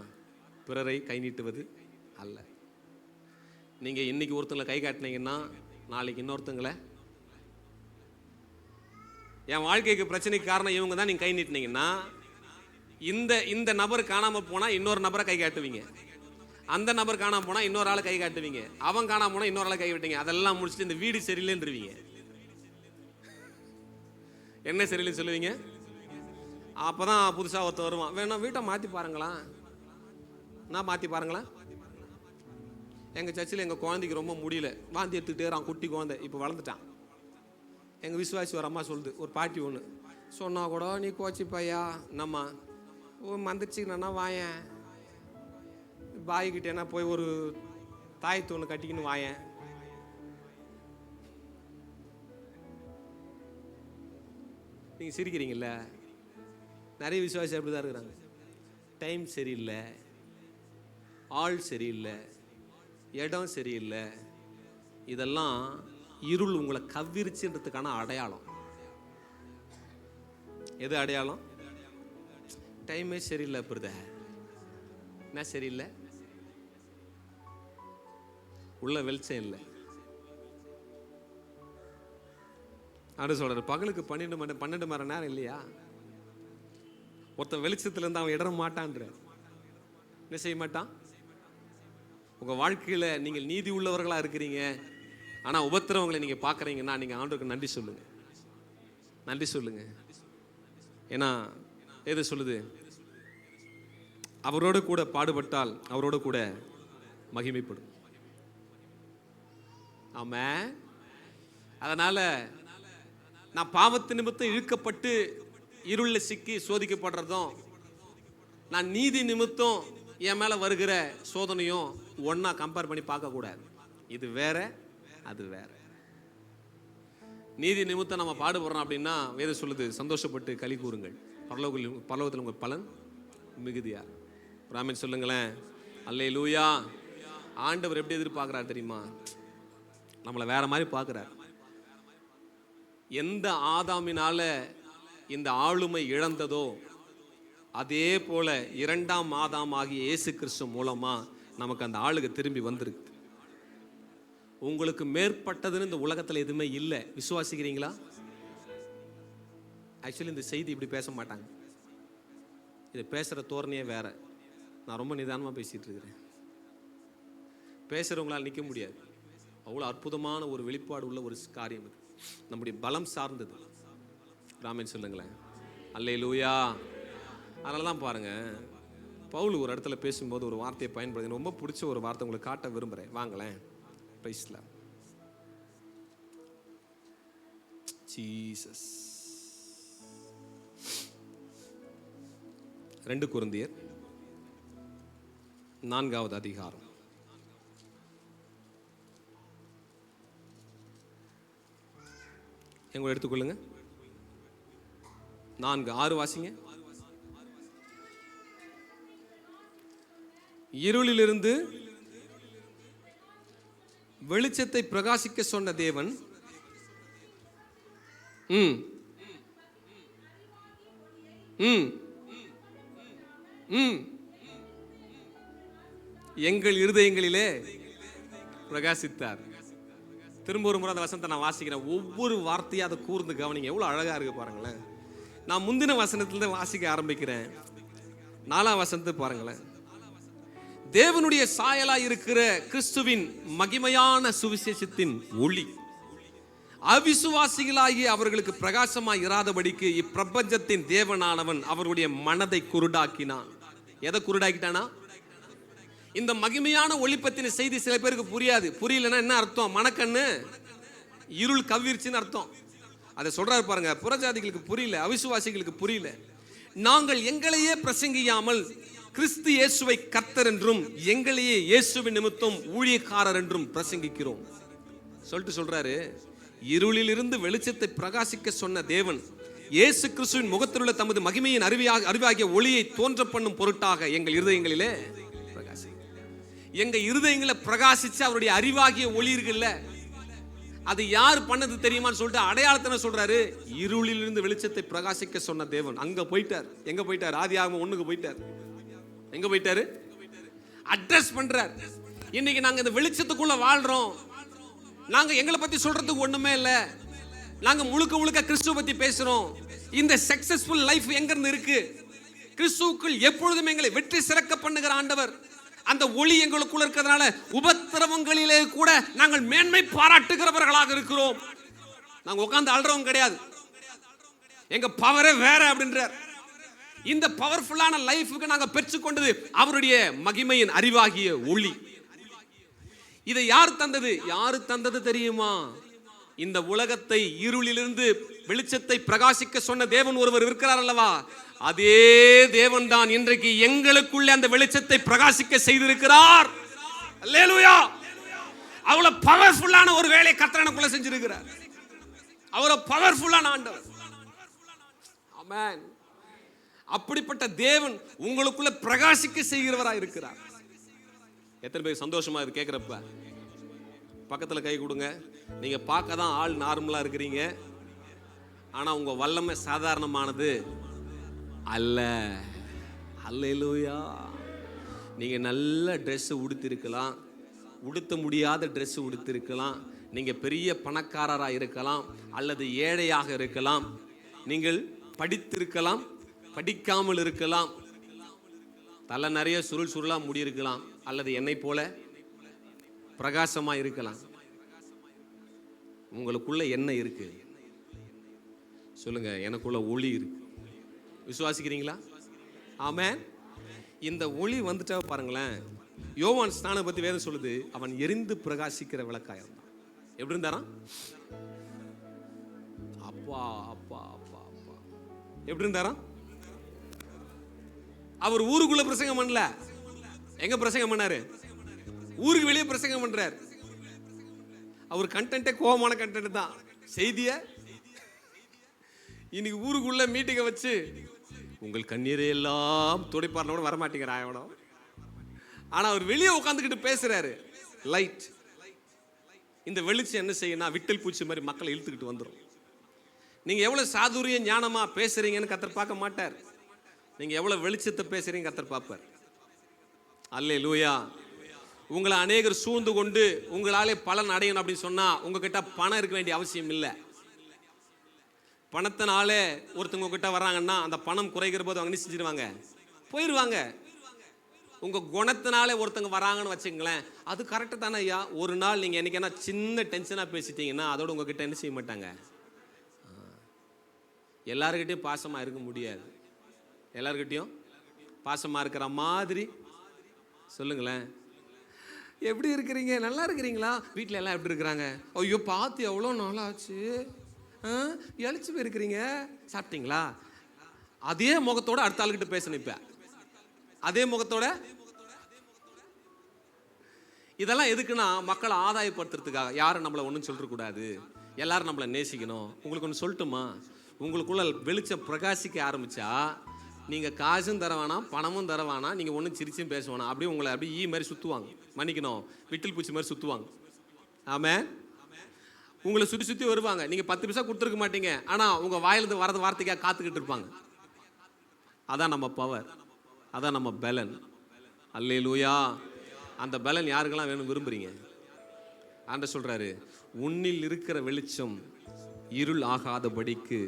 பிறரை கை நீட்டுவது அல்ல. நீங்கள் இன்னைக்கு ஒருத்தங்களை கை காட்டினீங்கன்னா நாளைக்கு இன்னொருத்தங்களை, என் வாழ்க்கைக்கு பிரச்சனைக்கு காரணம் இவங்க தான், நீங்கள் கை நீட்டினீங்கன்னா இந்த நபர் காணாமல் போனால் இன்னொரு நபரை கை காட்டுவீங்க. அந்த நபர் காணாமல் போனால் இன்னொரு ஆளை கை காட்டுவீங்க. அவன் காணாமல் போனால் இன்னொரு ஆளை கை விட்டீங்க. அதெல்லாம் முடிச்சுட்டு இந்த வீடு சரியில்லைன்றீங்க. என்ன சரியில்லைன்னு சொல்லுவீங்க? அப்போதான் புதுசாக ஒருத்தர் வருவான், வேணா வீட்டை மாற்றி பாருங்களா. நான் மாற்றி பாருங்களா. எங்கள் சர்ச்சில் எங்கள் குழந்தைக்கு ரொம்ப முடியல, வாந்தி எடுத்துக்கிட்டே குட்டி குழந்தை, இப்போ வளர்ந்துட்டான். எங்கள் விசுவாசி ஒரு அம்மா சொல்லுது, ஒரு பாட்டி ஒன்று சொன்னா கூட நீ கோச்சிப்பாயா நம்ம மந்திரிச்சிக்கணுன்னா வாயேன், பாய்கிட்டேனா போய் ஒரு தாயத்து ஒன்று கட்டிக்கின்னு வாயேன். நீங்கள் சிரிக்கிறீங்கல்ல, நிறைய விசுவாசி அப்படி தான் இருக்கிறாங்க. டைம் சரியில்லை, ஆள் சரியில்லை, இடம் சரியில்லை. இதெல்லாம் இருள் உங்களை கவ்விருச்சுன்றதுக்கான அடையாளம். எது அடையாளம்? டைமே சரியில்லை. பிரதர் என்ன சரியில்லை? உள்ள வெளிச்சம் இல்லை. அப்படி சொல்றாரு, பகலுக்கு 12 மணி நேரம் இல்லையா? ஒருத்தன் வெளிச்சத்துல இருந்து அவன் இடற மாட்டான்ற. என்ன செய்ய மாட்டான்? உங்க வாழ்க்கையில நீங்கள் நீதி உள்ளவர்களா இருக்கிறீங்க, ஆனா உபத்திரவங்களை நீங்க பாக்குறீங்கன்னா நீங்க ஆண்டவருக்கு நன்றி சொல்லுங்க. நன்றி சொல்லுங்க. ஏன்னா எது சொல்லுது? அவரோடு கூட பாடுபட்டால் அவரோடு கூட மகிமைப்படும். ஆமென். அதனால நான் பாவத்து நிமித்தம் இழுக்கப்பட்டு இருள்ல சிக்கி சோதிக்கப்படுறதும், நான் நீதி நிமித்தம் என் மேல வருகிற சோதனையும் ஒன்னா கம்பேர் பண்ணி பார்க்க கூடாது. இது வேற, அது வேற. நீதி நிமித்தம் நம்ம பாடுபடுறோம் அப்படின்னா வேதம் சொல்லுது, சந்தோஷப்பட்டு களி கூறுங்கள், பரலோகத்தில் உங்கள் பலன் மிகுதியா. ஆமென் சொல்லுங்களேன். அல்லேலூயா. ஆண்டவர் எப்படி எதிர்பார்க்கிறார் தெரியுமா? நம்மளை வேற மாதிரி பார்க்கிறார். எந்த ஆதாமினால இந்த ஆளுமை இழந்ததோ அதே போல 2ஆம் ஆதாம் ஆகிய இயேசு கிறிஸ்து மூலமா நமக்கு அந்த ஆளுகை திரும்பி வந்திருக்கு. உங்களுக்கு மேற்பட்டதுன்னு இந்த உலகத்தில் எதுவுமே இல்லை. விசுவாசிக்கிறீங்களா? ஆக்சுவலி இந்த செய்தி இப்படி பேச மாட்டாங்க. இது பேசுகிற தோரணையே வேற. நான் ரொம்ப நிதானமாக பேசிகிட்டு இருக்கிறேன். பேசுகிறவங்களால் நிற்க முடியாது. அவ்வளோ அற்புதமான ஒரு வெளிப்பாடு உள்ள ஒரு காரியம் இது. நம்முடைய பலம் சார்ந்தது. ராமன் சொல்லுங்களேன். அல்லேலூயா. அதனால தான் பாருங்க, பவுல் ஒரு இடத்துல பேசும்போது ஒரு வார்த்தையை பயன்படுத்தி, ரொம்ப பிடிச்ச ஒரு வார்த்தை உங்களுக்கு காட்ட விரும்புகிறேன். வாங்களேன். பிரைஸ்ல ஜீசஸ். 2 கொரிந்தியர் 4வது அதிகாரம். எங்களை எடுத்துக்கொள்ளுங்க. 4:6 வாசிங்க. இருளிலிருந்து வெளிச்சத்தை பிரகாசிக்க சொன்ன தேவன் எங்கள் இருதயங்களிலே பிரகாசித்தார். திரும்ப ஒரு முறை அந்த வசனத்தை நான் வாசிக்கிறேன். ஒவ்வொரு வார்த்தையும் அதை கூர்ந்து கவனிங்க. எவ்வளவு அழகா இருக்கு பாருங்களேன். நான் முந்தின வசனத்திலிருந்து வாசிக்க ஆரம்பிக்கிறேன். 4ஆம் வசனத்தை பாருங்களேன். தேவனுடைய சாயலா இருக்கிற கிறிஸ்துவின் மகிமையான சுவிசேஷத்தின் ஒளி அவிசுவாசிகளாகிய அவர்களுக்கு பிரகாசமாய் இராதபடிக்கு இப்பிரபஞ்சத்தின் தேவனானவன் அவருடைய மனதை குருடாக்கினான். எதை குருடாக்கிட்டானா? இந்த மகிமையான ஒளி பத்தின செய்தி சில பேருக்கு புரியாது. புரியலன்னா என்ன அர்த்தம்? மனக்கண்ணு இருள் கவ்விருச்சுன்னு அர்த்தம். அதை சொல்றாரு பாருங்க. புறஜாதிகளுக்கு புரியல, அவிசுவாசிகளுக்கு புரியல. நாங்கள் எங்களையே பிரசங்கியாமல் கிறிஸ்து இயேசுவை கர்த்தர் என்றும் எங்களையே இயேசுவின் நிமித்தம் ஊழியக்காரர் என்றும் பிரசங்கிக்கிறோம் சொல்லிட்டு சொல்றாரு. இருளில் இருந்து வெளிச்சத்தை பிரகாசிக்க சொன்ன தேவன் இயேசு கிறிஸ்துவின் முகத்திலுள்ள தமது மகிமையின் அறிவாகிய ஒளியை தோன்ற பண்ணும் பொருட்டாக எங்கள் இருதயங்களிலே பிரகாசி. எங்க இருதயங்களை பிரகாசிச்சு அவருடைய அறிவாகிய ஒளி இருக்குல்ல, அது யார் பண்ணது தெரியுமான்னு சொல்லிட்டு அடையாளத்தை சொல்றாரு. இருளில் இருந்து வெளிச்சத்தை பிரகாசிக்க சொன்ன தேவன் அங்க போயிட்டார். எங்க போயிட்டார்? ஆதியாகமம் 1க்கு போயிட்டார். எங்க போயிட்டாரு? அட்ரஸ் பண்றார். இன்னைக்கு நாங்க இந்த வெளிச்சத்துக்குள்ள வாழ்றோம். நாங்க எங்களை பத்தி சொல்றதுக்கு ஒண்ணுமே இல்ல. நாங்க முழுக்க முழுக்க கிறிஸ்துவ பத்தி பேசுறோம். இந்த சக்சஸ்ஃபுல் லைஃப் எங்க இருந்து இருக்கு? கிறிஸ்துவுக்குள் எப்பொழுதும் எங்களை வெற்றி சிறக்க பண்ணுகிற ஆண்டவர். அந்த ஒளி எங்களுக்குள்ள இருக்கிறதுனால உபத்திரவங்களிலே கூட நாங்கள் மேன்மை பாராட்டுகிறவர்களாக இருக்கிறோம். நாங்க உட்கார்ந்து அழுறவங்க கிடையாது. எங்க பவரே வேற அப்படின்றார். இந்த பவர்ஃபுல்லான லைஃபுக்கு நாங்க பெற்றுக்கொண்டது அவருடைய மகிமையின் அறிவாகிய ஒளி. இதை யார் தந்தது? யாரு தந்தது தெரியுமா? இந்த உலகத்தை இருளிலிருந்து வெளிச்சத்தை பிரகாசிக்க சொன்ன தேவன் ஒருவர் இருக்கிறார் அல்லவா? அதே தேவன் தான் இன்றைக்கு எங்களுக்குள்ளே அந்த வெளிச்சத்தை பிரகாசிக்க செய்திருக்கிறார். அல்லேலூயா. அவ்வளவு பவர்ஃபுல்லான ஒரு வேலையை கர்த்தர் எனக்குள்ள செஞ்சிருக்கிறார். அவ்வளவு பவர்ஃபுல்லான ஆண்டவர். ஆமென். அப்படிப்பட்ட தேவன் உங்களுக்குள்ள பிரகாசிக்க செய்கிறவராக இருக்கிறார். எத்தனை பேர் சந்தோஷமா இது கேட்கிறப்ப? பக்கத்துல கை கொடுங்க. நீங்க பார்க்க தான் ஆள் நார்மலா இருக்கிறீங்க, ஆனா உங்க வல்லமை சாதாரணமானது அல்ல. அல்லேலூயா. நீங்க நல்ல ட்ரெஸ் உடுத்திருக்கலாம், உடுத்த முடியாத ட்ரெஸ் உடுத்திருக்கலாம், நீங்க பெரிய பணக்காரராக இருக்கலாம் அல்லது ஏழையாக இருக்கலாம், நீங்கள் படித்திருக்கலாம் படிக்காமல் இருக்கலாம், தலை நிறைய சுருள் சுருளா முடி இருக்கலாம், அல்லது என்னை போல பிரகாசமா இருக்கலாம். உங்களுக்குள்ள என்ன இருக்கு சொல்லுங்க. எனக்குள்ள ஒளி இருக்கு. விசுவாசிக்கிறீங்களா? ஆமென். இந்த ஒளி வந்துட்டா பாருங்களேன். யோவான் ஸ்நானம் பத்தி வேதம் சொல்லுது, அவன் எரிந்து பிரகாசிக்கிற விளக்காக இருந்தான். எப்படி இருந்தாராம்? அப்பா அப்பா அப்பா அப்பா எப்படி இருந்தாராம்? அவர் ஊருக்குள்ள பிரசங்கம் பண்ணல. எங்க பிரசங்கம் பண்ணாரு? ஊருக்கு வெளியே பிரசங்கம் பண்றார். அவர் கண்டென்ட்டே கோபமான கண்டென்ட் தான். செய்திய இன்னைக்கு ஊருக்குள்ள மீட்டிங்க வச்சு உங்கள் கண்ணீரை எல்லாம் துடைப்பார்னோட வரமாட்டேங்கிறா எவனோ. ஆனா அவர் வெளியே உட்காந்துக்கிட்டு பேசுறாரு. லைட். இந்த வெளிச்சம் என்ன செய்யணும்? விட்டல் பூச்சி மாதிரி மக்களை இழுத்துக்கிட்டு வந்துடும். நீங்க எவ்வளவு சாதுரிய ஞானமா பேசுறீங்கன்னு கர்த்தர் பார்க்க மாட்டார். நீங்க எவ்வளவு வெளிச்சத்தை பேசுறீங்க கர்த்தர் பார்ப்பார். அல்லேலூயா. உங்களை அநேகர் சூழ்ந்து கொண்டு உங்களாலே பலன் அடையணும் அப்படின்னு சொன்னா உங்ககிட்ட பணம் இருக்க வேண்டிய அவசியம் இல்லை. பணத்தினாலே ஒருத்தவங்க கிட்ட வர்றாங்கன்னா அந்த பணம் குறைகிற போது அவங்க என்ன செஞ்சிருவாங்க? போயிடுவாங்க. உங்க குணத்தினாலே ஒருத்தங்க வராங்கன்னு வச்சுங்களேன், அது கரெக்டு தானே ஐயா. ஒரு நாள் நீங்க என்னைக்குன்னா சின்ன டென்ஷனா பேசிட்டீங்கன்னா அதோட உங்ககிட்ட என்ன செய்ய மாட்டாங்க. எல்லாருக்கிட்டையும் பாசமா இருக்க முடியாது. எல்லாருக்கிட்டையும் பாசமா இருக்கிற மாதிரி சொல்லுங்களேன். எப்படி இருக்கிறீங்க? நல்லா இருக்கிறீங்களா? வீட்டில் எல்லாம் எப்படி இருக்கிறாங்க? ஐயோ பார்த்து எவ்வளோ நாளாச்சு, எழுச்சி போயிருக்கிறீங்க, சாப்பிட்டீங்களா? அதே முகத்தோட அடுத்த ஆளுகிட்ட பேசணும். இப்ப அதே முகத்தோட. இதெல்லாம் எதுக்குன்னா மக்களை ஆதாயப்படுத்துறதுக்காக. யாரும் நம்மளை ஒன்றும் சொல்லிடக்கூடாது, எல்லாரும் நம்மளை நேசிக்கணும். உங்களுக்கு ஒன்று சொல்லட்டுமா? உங்களுக்குள்ள வெளிச்சம் பிரகாசிக்க ஆரம்பிச்சா நீங்க காசும் தர வேணாம், பணமும் தர வேணாம், நீங்க ஒன்றும் சிரிச்சும் பேச வேணாம். அப்படியே உங்களை அப்படியே ஈ மாதிரி சுற்றுவாங்க. மன்னிக்கணும், விட்டில் பூச்சி மாதிரி சுற்றுவாங்க. ஆமாம், உங்களை சுற்றி சுற்றி வருவாங்க. நீங்கள் 10 பைசா கொடுத்துருக்க மாட்டீங்க, ஆனால் உங்கள் வாயிலிருந்து வரது வார்த்தைக்காக காத்துக்கிட்டு இருப்பாங்க. அதான் நம்ம பவர், அதான் நம்ம பலன். அல்லேலூயா. அந்த பலன் யாருக்கெல்லாம் வேணும் விரும்புறீங்க? ஆண்டவர் சொல்றாரு, உன்னில் இருக்கிற வெளிச்சம் இருள் ஆகாதபடிக்கு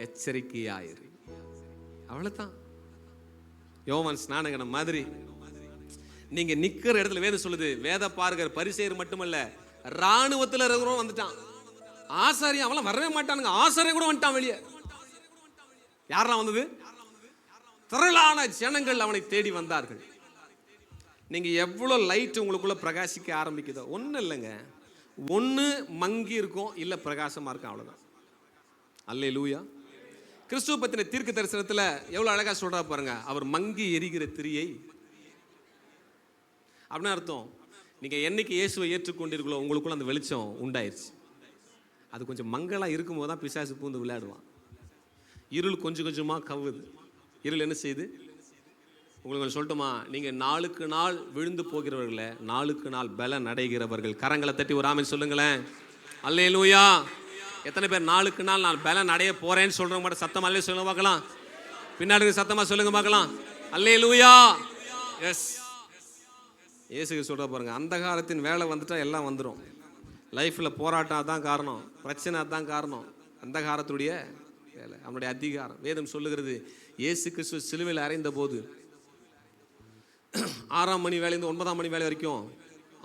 எச்சரிக்கையாயிரு. அவ்வளவுதான். யோவான் ஸ்நானகன மாதிரி நீங்க நிக்கிற இடத்துல வேதம் சொல்லுது, வேத பார்கர் பரிசேயர் மட்டுமல்ல, ராணுவத்தில் இருக்கிறவங்க வந்துட்டான். ஆசாரியம் அவெல்லாம் வரவே மாட்டானுங்க, ஆசாரியம் கூட வந்துட்டான் வெளியே. யாரெல்லாம் வந்தது? திரளான ஜனங்கள் அவனை தேடி வந்தார்கள். நீங்க எவ்வளவு லைட் உங்களுக்குள்ள பிரகாசிக்க ஆரம்பிக்குதோ, ஒன்றும் இல்லைங்க, ஒன்று மங்கி இருக்கும், இல்லை பிரகாசமா இருக்கும், அவ்வளவுதான். அல்லேலூயா. கிறிஸ்துவ பத்தின தீர்க்க தரிசனத்துல எவ்வளவு அழகா சொல்றா பாருங்க. அவர் மங்கி எரிகிற திரியை. அப்படின்னு அர்த்தம், நீங்க என்னைக்கு இயேசுவை ஏற்றுக்கொண்டீர்களோ உங்களுக்குள்ள அந்த வெளிச்சம் உண்டாயிருச்சு. அது கொஞ்சம் மங்களா இருக்கும்போது தான் பிசாசு பூந்து விளையாடுவான். இருள் கொஞ்சம் கொஞ்சமா கவுது. இருள் என்ன செய்யுது? உங்களுக்கு சொல்லட்டுமா? நீங்க நாளுக்கு நாள் விழுந்து போகிறவர்கள நாளுக்கு நாள் பலன் அடைகிறவர்கள். கரங்களை தட்டி ஒரு ஆமென் சொல்லுங்களேன். அல்லேலூயா. எத்தனை பேர் நாளுக்கு நாள் நான் பலன் அடைய போறேன்னு சொல்றவங்க மட்டும் சத்தமா அல்லே சொல்லுங்க பார்க்கலாம். பின்னாடி சத்தமா சொல்லுங்க பார்க்கலாம். அல்லேலூயா. எஸ். இயேசுக்கு சொல்ற பாருங்க, அந்த காலத்தின் வேலை வந்துட்டா எல்லாம் வந்துடும். லைஃப்ல போராட்டம் அதான் காரணம், பிரச்சனை அதான் காரணம். அந்த காலத்துடைய வேலை, அவனுடைய அதிகாரம். வேதம் சொல்லுகிறது, இயேசு கிறிஸ்து சிலுவையில் அறைந்த போது 6ஆம் மணி வேலையிலிருந்து 9ஆம் மணி வேலை வரைக்கும்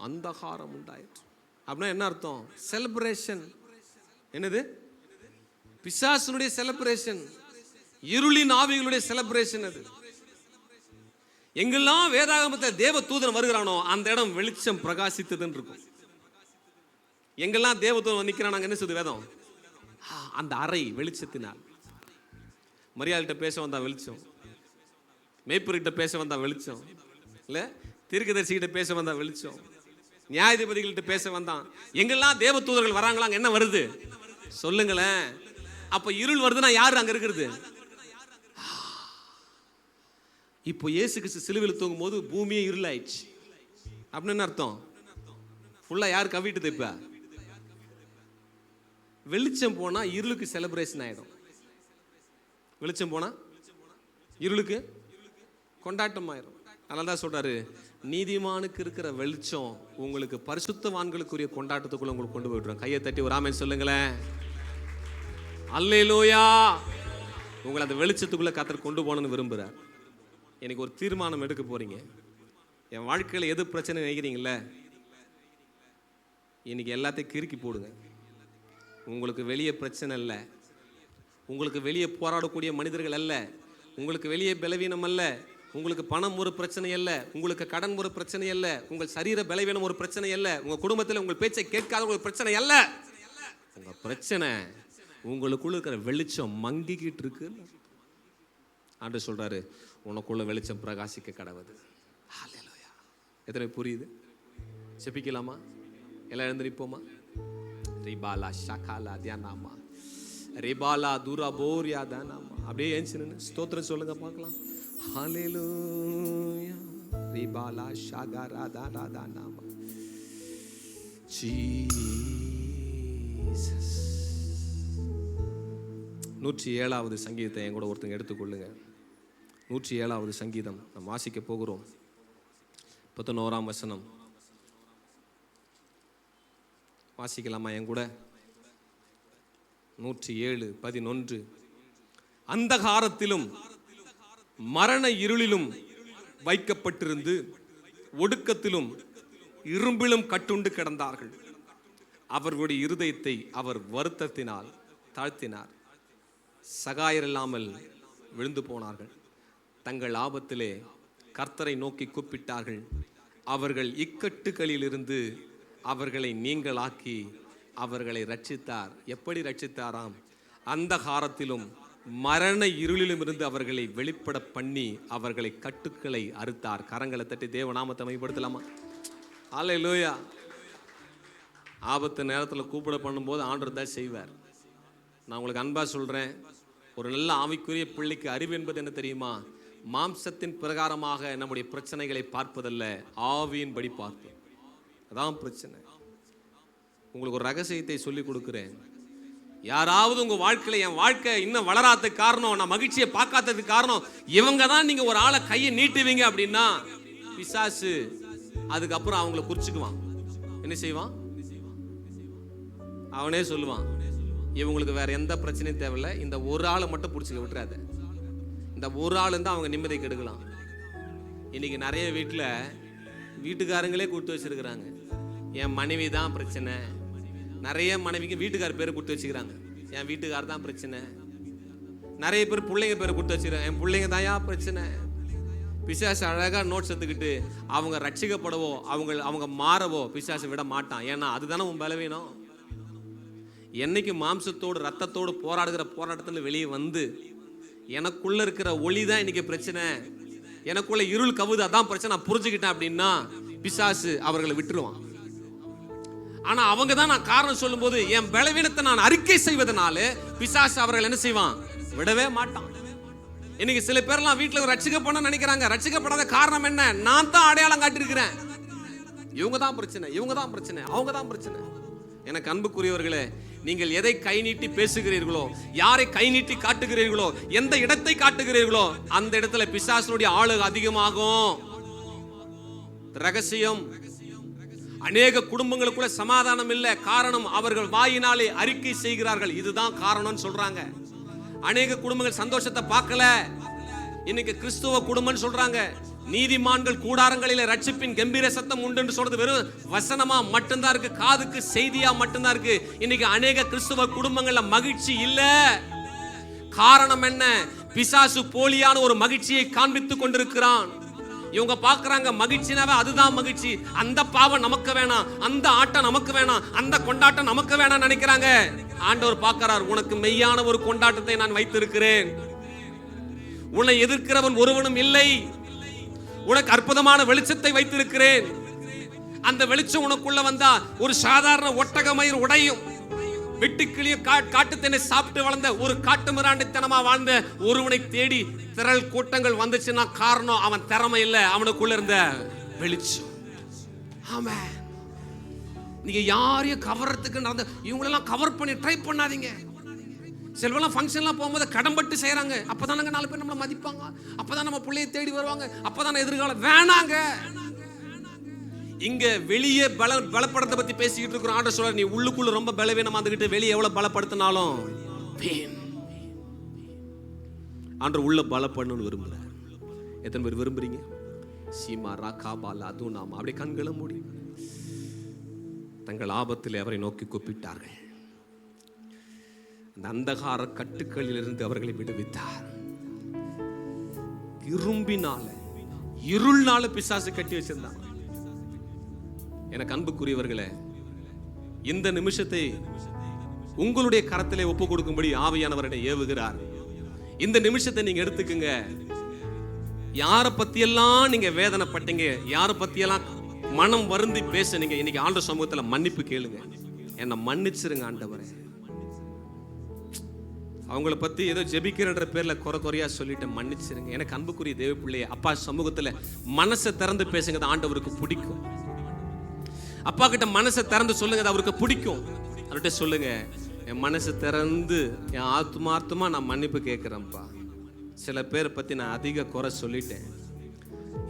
அந்தகாரம் உண்டாயிற்று. அப்படின்னா என்ன அர்த்தம்? செலிப்ரேஷன். என்னது? பிசாசனுடைய செலிப்ரேஷன், இருளின் ஆவிகளுடைய செலிப்ரேஷன். அது எங்கெல்லாம் வேதாகமத்தில் தேவ தூதன் வருகிறானோ அந்த இடம் வெளிச்சம் பிரகாசித்ததுன்னு இருக்கும். எங்கெல்லாம் தேவ தூதன் நிற்கிறான் என்ன சொல்லுது வேதம்? அந்த அறை வெளிச்சத்தினால். மரியாதைகிட்ட பேச வந்தா வெளிச்சம், மேய்ப்பர்கிட்ட பேச வந்தா வெளிச்சம், இல்ல தீர்க்கதரிசிகிட்ட பேச வந்தா வெளிச்சம், நியாயாதிபதிகள்கிட்ட பேச வந்தான். எங்கெல்லாம் தேவ தூதர்கள் வராங்களாங்க என்ன வருது சொல்லுங்களேன். அப்ப இருள் வருதுன்னா யாரு அங்க இருக்கிறது? இப்போ இயேசு கிறிஸ்து சிலுவையில் தூங்கும் போது பூமியே இருளாயிடுச்சு. அப்படின்னு என்ன அர்த்தம்? ஃபுல்லா யார் கவிட்டுது? இப்ப வெளிச்சம் போனா இருளுக்கு செலிப்ரேஷன் ஆயிடும். வெளிச்சம் போனா இருளுக்கு கொண்டாட்டம் ஆயிடும். அதனால தான் சொல்றாரு, நீதிமானுக்கு இருக்கிற வெளிச்சம் உங்களுக்கு பரிசுத்தவான்களுக்குரிய கொண்டாட்டத்துக்குள்ள உங்களுக்கு கொண்டு போயிடுறோம். கையை தட்டி ஒரு ஆமென் சொல்லுங்களேன். அல்லேலூயா. உங்களை அந்த வெளிச்சத்துக்குள்ள கர்த்தர் கொண்டு போகணும்னு விரும்புறார். எனக்கு ஒரு தீர்மானம் எடுக்க போறீங்க. என் வாழ்க்கையில் எது பிரச்சனை நினைக்கிறீங்கள, இன்னைக்கு எல்லாத்தையும் கிறுக்கி போடுங்க. உங்களுக்கு வெளியே பிரச்சனை இல்லை, உங்களுக்கு வெளியே போராடக்கூடிய மனிதர்கள் அல்ல, உங்களுக்கு வெளியே பலவீனம் அல்ல, உங்களுக்கு பணம் ஒரு பிரச்சனை அல்ல, உங்களுக்கு கடன் ஒரு பிரச்சனை அல்ல, உங்கள் சரீர பலவீனம் ஒரு பிரச்சனை அல்ல, உங்க குடும்பத்தில் உங்கள் பேச்சை கேட்காத ஒரு பிரச்சனை அல்ல. உங்க பிரச்சனை உங்களுக்குள்ள இருக்கிற வெளிச்சம் மங்கிக்கிட்டு இருக்கு. ஆண்டவர் சொல்றாரு, உனக்குள்ள வெளிச்சம் பிரகாசிக்க கடவுது. ஹல்லேலூயா. எத்தனை புரியுது? செபிக்கலாமா? எல்லாம் எழுந்திருப்போமா? ரிபாலா ஷகாலா தியானாமா ரிபாலா துராபோரியா தானாமா. அப்படியே ஏஞ்சி நின்னு ஸ்தோத்திரம் சொல்லுங்க பார்க்கலாம். ஹல்லேலூயா. ரிபாலா ஷகாரா தானா தானாமா. ஜீசஸ். 107வது சங்கீதத்தை என் கூட ஒருத்தங்க எடுத்துக்கொள்ளுங்க. 107வது சங்கீதம் நாம் வாசிக்க போகிறோம். 11ஆம் வசனம். வாசிக்கலாமா என் கூட? 107:11. அந்தகாரத்திலும் மரண இருளிலும் வைக்கப்பட்டிருந்து ஒடுக்கத்திலும் இரும்பிலும் கட்டுண்டு கிடந்தார்கள். அவர்களுடைய இருதயத்தை அவர் வருத்தத்தினால் தாழ்த்தினார். சகாயர் இல்லாமல் விழுந்து போனார்கள். தங்கள் ஆபத்திலே கர்த்தரை நோக்கி கூப்பிட்டார்கள். அவர்கள் இக்கட்டுகளிலிருந்து அவர்களை நீங்களாக்கி அவர்களை ரட்சித்தார். எப்படி ரட்சித்தாராம்? அந்தகாரத்திலும் மரண இருளிலும் இருந்து அவர்களை வெளிப்பட பண்ணி அவர்களை கட்டுக்களை அறுத்தார். கரங்களை தட்டி தேவநாமத்தை மைப்படுத்தலாமா? அல்லேலூயா. ஆபத்து நேரத்தில் கூப்பிட பண்ணும்போது ஆண்டவர் தான் செய்வார். நான் உங்களுக்கு அன்பா சொல்றேன், ஒரு நல்ல ஆவிக்குரிய பிள்ளைக்கு அறிவு என்பது என்ன தெரியுமா? மாம்சத்தின் பிரகாரமாக நம்முடைய பிரச்சனைகளை பார்ப்பதல்ல, ஆவியின்படி பார்ப்பது. அதான் பிரச்சனை. உங்களுக்கு ஒரு ரகசியத்தை சொல்லி கொடுக்கிறேன். யாராவது உங்க வாழ்க்கையில என் வாழ்க்கை இன்னும் வளராததுக்கு காரணம், நான் மகிழ்ச்சியை பார்க்காததுக்கு காரணம் இவங்க தான், நீங்க ஒரு ஆளை கையை நீட்டுவீங்க அப்படின்னா பிசாசு அதுக்கப்புறம் அவங்கள குறிச்சுக்குவான். என்ன செய்வான்? அவனே சொல்லுவான், இவங்களுக்கு வேற எந்த பிரச்சனையும் தேவையில்லை, இந்த ஒரு ஆளை மட்டும் பிடிச்சிக்க விட்டுறாத. இந்த ஒரு ஆள் இருந்தால் அவங்க நிம்மதியை கெடுக்கலாம். இன்னைக்கு நிறைய வீட்டில் வீட்டுக்காரங்களே கொடுத்து வச்சிருக்கிறாங்க, என் மனைவி தான் பிரச்சனை. நிறைய மனைவிக்கு வீட்டுக்கார பேரை கொடுத்து வச்சுக்கிறாங்க, என் வீட்டுக்கார தான் பிரச்சனை. நிறைய பேர் பிள்ளைங்க பேரை கொடுத்து வச்சுக்கிறாங்க, என் பிள்ளைங்க தாயா பிரச்சனை. பிசாசு அழகாக நோட்ஸ் எடுத்துக்கிட்டு அவங்க ரட்சிக்கப்படவோ அவங்க மாறவோ பிசாசு விட மாட்டான். ஏன்னா அதுதானே உன் பலவீனம். என்னைக்கு மாம்சத்தோடு ரத்தத்தோடு போராடுகிற போராட்டத்தில் வெளியே வந்து எனக்குள்ள இருக்கிற ஒளி தான் இன்னைக்கு பிரச்சனை, எனக்குள்ள இருள் கவுது அதான் பிரச்சனை நான் புரிஞ்சுக்கிட்டேன் அப்படின்னா பிசாசு அவர்களை விட்டுருவான். ஆனா அவங்க தான் நான் காரணம் சொல்லும் போது என் பலவீனத்தை நான் அறிக்கை செய்வதனால பிசாசு அவர்கள் என்ன செய்வான்? விடவே மாட்டான். இன்னைக்கு சில பேர்லாம் வீட்டில் ரட்சிக்கப்பட நினைக்கிறாங்க. ரட்சிக்கப்படாத காரணம் என்ன? நான் தான் அடையாளம் காட்டியிருக்கிறேன். இவங்க தான் பிரச்சனை, இவங்க தான் பிரச்சனை, அவங்க தான் பிரச்சனை. எனக்கு அன்புக்குரியவர்களே, நீங்கள் எதை கை நீட்டி பேசுகிறீர்களோ, யாரை கை நீட்டி காட்டுகிறீர்களோ, எந்த இடத்தை காட்டுகிறீர்களோ அந்த இடத்துல பிசாசுடைய ஆளு அதிகமாகும். ரகசியம். அநேக குடும்பங்களுக்குள்ள சமாதானம் இல்லை. காரணம் அவர்கள் வாயினாலே அறிக்கை செய்கிறார்கள், இதுதான் காரணம்னு சொல்றாங்க. அநேக குடும்பங்கள் சந்தோஷத்தை பார்க்கல. இன்னைக்கு கிறிஸ்துவ குடும்பம் சொல்றாங்க. நீதிமான்கள் கூடாரங்களில ரட்சிப்பின் கம்பீர சத்தம் உண்டு சொல்றது வெறும் வசனமா மட்டும்தான் இருக்கு, காதுக்கு செய்தியா மட்டும்தான் இருக்கு. இன்னைக்கு அநேக கிறிஸ்துவ குடும்பங்கள்ல மகிழ்ச்சி இல்ல. காரணம் என்ன? பிசாசு போலியான ஒரு மகிழ்ச்சியை காண்பித்துக் கொண்டிருக்கிறான். இவங்க பாக்குறாங்க மகிழ்ச்சினாவே அதுதான் மகிழ்ச்சி, அந்த பாவம் நமக்கு வேணாம், அந்த ஆட்டம் நமக்கு வேணாம், அந்த கொண்டாட்டம் நமக்கு வேணாம் நினைக்கிறாங்க. ஆண்டவர் பார்க்கிறார், உனக்கு மெய்யான ஒரு கொண்டாட்டத்தை நான் வைத்திருக்கிறேன். உன்னை எதிர்க்கிறவன் ஒருவனும் இல்லை. உனக்கு அற்புதமான வெளிச்சத்தை வைத்திருக்கிறேன். அந்த வெளிச்சம் உனக்குள்ள வந்தா ஒரு சாதாரண ஒட்டகமயிர் உடையும். வெட்டுக்கிளிய காட்டுத்தேனை சாப்பிட்டு வளர்ந்த ஒரு காட்டு மிராண்டித்தனமா வாழ்ந்த ஒருவனை தேடி திரள் கூட்டங்கள் வந்துச்சுன்னா காரணம் அவன் திறமை இல்ல, அவனுக்குள்ள இருந்த வெளிச்சம். ஆமா, நீங்க யாரையும் கவர்றதுக்கு நடந்த இவங்களெல்லாம் கவர் பண்ணி ட்ரை பண்ணாதீங்க. சிலவெல்லாம் ஃபங்க்ஷன்லாம் போகும்போது கடன்பட்டு செய்யறாங்க. அப்பதானங்க 4 பேர் நம்மளை மதிப்பாங்க, அப்பதான் நம்ம பிள்ளையை தேடி வருவாங்க, அப்பதான் எதிர்காலம். வேணாங்க. இங்க வெளியே பலப்படுத்த பத்தி பேசிக்கிட்டு இருக்கிறோம். ஆண்டவர் சொல்றார், நீ உள்ளுக்குள்ள ரொம்ப பலவீனமா இருந்துகிட்டு வெளியே எவ்வளவு பலப்படுத்தினாலும் ஆண்டவர் உள்ள பலப்படணும்னு விரும்புறார். எத்தனை பேர் விரும்புறீங்க? சீமா ராகாபாலா அதுனாமா அப்படி கண்களை மூடி தங்கள் ஆபத்தில் அவரை நோக்கி கூப்பிட்டார்கள். அந்த அந்தகார கட்டுக்களில் இருந்து அவர்களை விடுவித்தார். இரும்பினால இருள்னால பிசாசு கட்டி வச்சிருந்தாங்க. எனக்கு அன்புக்குரியவர்களே, இந்த நிமிஷத்தை உங்களுடைய கரத்திலே ஒப்பு கொடுக்கும்படி ஆவியானவரை ஏவுகிறார். இந்த நிமிஷத்தை நீங்க எடுத்துக்குங்க. யாரை பத்தியெல்லாம் நீங்க வேதனைப்பட்டீங்க, யாரை பத்தியெல்லாம் மனம் வருந்தி பேசுனீங்க, இன்னைக்கு ஆண்டவர் சமூகத்துல மன்னிப்பு கேளுங்க. என்னை மன்னிச்சிருங்க ஆண்டவரே. அவங்கள பத்தி ஏதோ ஜெபிக்கிறன்ற பேர்ல குறையா சொல்லிட்டு மன்னிச்சிருங்க. எனக்கு அன்புக்குரிய தேவ பிள்ளைய அப்பா சமூகத்துல மனசை திறந்து பேசுங்க, அது ஆண்டவருக்கு பிடிக்கும். அப்பா கிட்ட மனசை திறந்து சொல்லுங்க, அது அவருக்கு பிடிக்கும். அவர்கிட்ட சொல்லுங்க, என் மனசை திறந்து என் ஆத்மார்த்தமா நான் மன்னிப்பு கேட்கிறேன்ப்பா. சில பேரை பத்தி நான் அதிக குறை சொல்லிட்டேன்,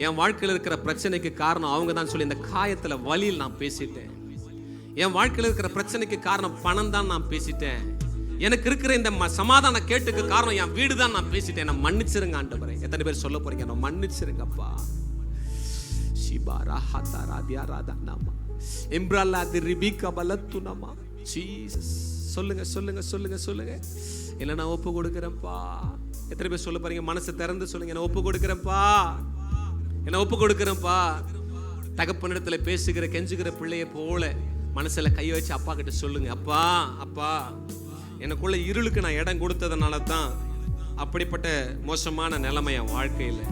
என் வாழ்க்கையில் இருக்கிற பிரச்சனைக்கு காரணம் அவங்க தான் சொல்லி இந்த காயத்துல வலியில் நான் பேசிட்டேன். என் வாழ்க்கையில் இருக்கிற பிரச்சனைக்கு காரணம் பணம் தான் நான் பேசிட்டேன். எனக்கு இருக்கிற இந்த சமாதான கேட்டுக்கு காரணம் என் வீடு தான் நான் பேசிட்டேன். நான் மன்னிச்சிருங்க ஆண்டவரே. எத்தனை பேர் சொல்ல போறீங்க நான் மன்னிச்சிருங்கப்பா. ஷிபாரா ஹதாரா தியாராதா நாமா இம்ப்ரல்லா திரிபிகா பலத்துனமா ஜீசஸ். சொல்லுங்க சொல்லுங்க சொல்லுங்க சொல்லுங்க. இல்ல நான் ஒப்பு கொடுக்கிறேன்ப்பா. எத்தனை பேர் சொல்ல போறீங்க? மனசை திறந்து சொல்லுங்க. நான் ஒப்பு கொடுக்கிறேன்ப்பா, என்ன ஒப்பு கொடுக்கிறேன்ப்பா. தகப்பனிடத்துல பேசுகிற கெஞ்சுகிற பிள்ளைய போல மனசுல கை வச்சு அப்பா கிட்ட சொல்லுங்க. அப்பா அப்பா, எனக்குள்ள இருளுக்கு நான் இடம் கொடுத்ததுனால தான் அப்படிப்பட்ட மோசமான நிலைமை என் வாழ்க்கையில்.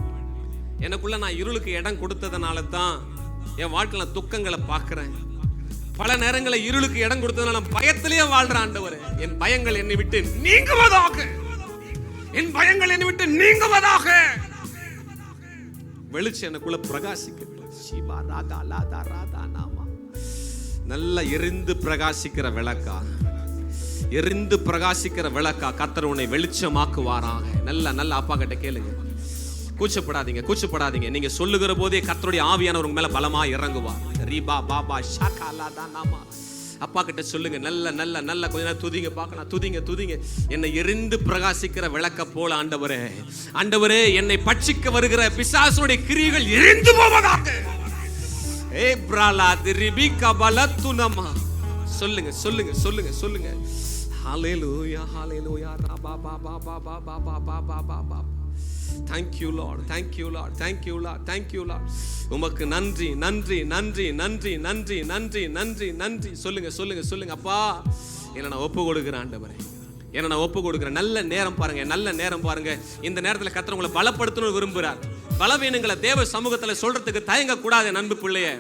எனக்குள்ள நான் இருளுக்கு இடம் கொடுத்ததுனால தான் என் வாழ்க்கையில் நான் துக்கங்களை பார்க்கிறேன். பல நேரங்களில் இருளுக்கு இடம் கொடுத்ததுனால நான் பயத்திலேயே வாழ்றேன் ஆண்டவரே. என் பயங்கள் என்னை விட்டு நீங்குவதாக, என் பயங்கள் என்னை விட்டு நீங்குவதாக. வெளிச்சம் எனக்குள்ள பிரகாசிக்கட்டும். சிவா ராதா லாதா ராதா நாமா. நல்ல எரிந்து பிரகாசிக்கிற விளக்கா, எரிந்து பிரகாசிக்கிற விளக்கா கர்த்தர் உன்னை வெளிச்சமாக்குவாராக. நல்ல நல்ல அப்பா கிட்ட கேளுங்க. கூச்சப்படாதீங்க, கூச்சப்படாதீங்க. நீங்க சொல்லுகிற போதே கர்த்தருடைய ஆவியானவர் உங்க மேல பலமா இறங்குவார். ரீபா பாபா ஷாகா லாதா நாமா. அப்பா கிட்ட சொல்லுங்க. நல்ல நல்ல நல்ல கொஞ்ச நேரம் துதிங்க பார்க்கலாம். துதிங்க துதிங்க. என்னை எரிந்து பிரகாசிக்கிற விளக்க போல ஆண்டவரே, ஆண்டவரே என்னை பட்சிக்க வருகிற பிசாசுடைய கிரியைகள் எரிந்து போவதாக. ஏ பிராலா திரிபிகா பலத்துனமா. சொல்லுங்க சொல்லுங்க சொல்லுங்க சொல்லுங்க. ஹalleluya hallelujah ரபா பா பா பா பா பா பா பா பா பா. Thank you Lord, thank you Lord, thank you Lord, thank you Lord. உமக்கு நன்றி நன்றி நன்றி நன்றி நன்றி நன்றி நன்றி நன்றி. சொல்லுங்க சொல்லுங்க சொல்லுங்க. அப்பா என்ன நான் ஒப்பு கொடுக்கிறேன் ஆண்டவரே, என்ன நான் ஒப்பு கொடுக்கிறேன். நல்ல நேரம் பாருங்க, நல்ல நேரம் பாருங்க. இந்த நேரத்தில் கர்த்தர் உங்களை பலப்படுத்தணும்னு விரும்புகிறார். பலவீனங்களை தேவ சமூகத்தில் சொல்றதுக்கு தயங்க கூடாது. நண்பு பிள்ளையே,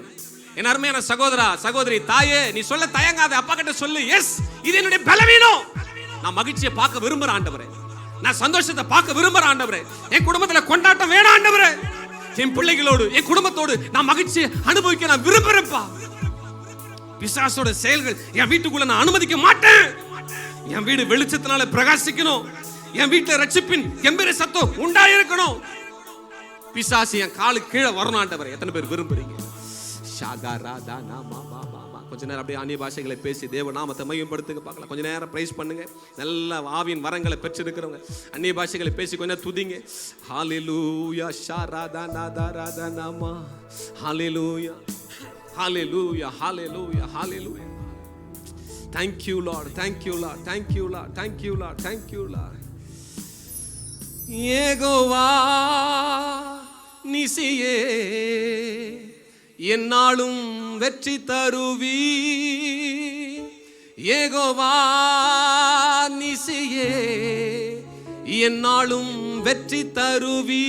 என் அருமையான சகோதரா சகோதரி தாயே, நீ சொல்ல தயங்காத. அப்பா கிட்ட சொல்லு. எஸ், இது என்னுடைய பலவீனம். நான் மகிழ்ச்சியை பார்க்க விரும்புறேன் ஆண்டவரே, நான் சந்தோஷத்தை பார்க்க விரும்புறேன் ஆண்டவரே. என் குடும்பத்துல கொண்டாட்டம் வேணும் ஆண்டவரே. என் பிள்ளைகளோடு என் குடும்பத்தோடு நான் மகிழ்ச்சியை அனுபவிக்க நான் விரும்புறேன்ப்பா. பிசாசோட செயல்கள் என் வீட்டுக்குள்ள நான் அனுமதிக்க மாட்டேன். என் வீடு வெளிச்சத்தினால பிரகாசிக்கணும். என் வீட்டுல ரட்சிப்பின் கம்பீர சத்தம் உண்டாயிருக்கணும். பிசாசு என் காலு கீழே வரணும் ஆண்டவரே. எத்தனை பேர் விரும்புறீங்க? ஷாகா ராதா நாமா. கொஞ்ச நேரம் அப்படியே அந்நிய பாஷைகளை பேசி தேவ நாமத்தை மையப்படுத்துங்க பார்க்கலாம். கொஞ்ச நேரம் பிரைஸ் பண்ணுங்க. நல்ல ஆவியின் வரங்களை பெற்றிருக்கிறவங்க அந்நிய பாஷைகளை பேசி கொஞ்ச நேரம் துதிங்க. ஹalleluya ஷாராதா நாதா ராதா நாமா. ஹalleluya ஹalleluya ஹalleluya ஹalleluya. Thank you Lord, thank you Lord, thank you Lord, thank you Lord, thank you Lord. Jehovah நிசியே என்னாலும் வெற்றி தருவி. யெகோவா நிசியே என்னாலும் வெற்றி தருவி.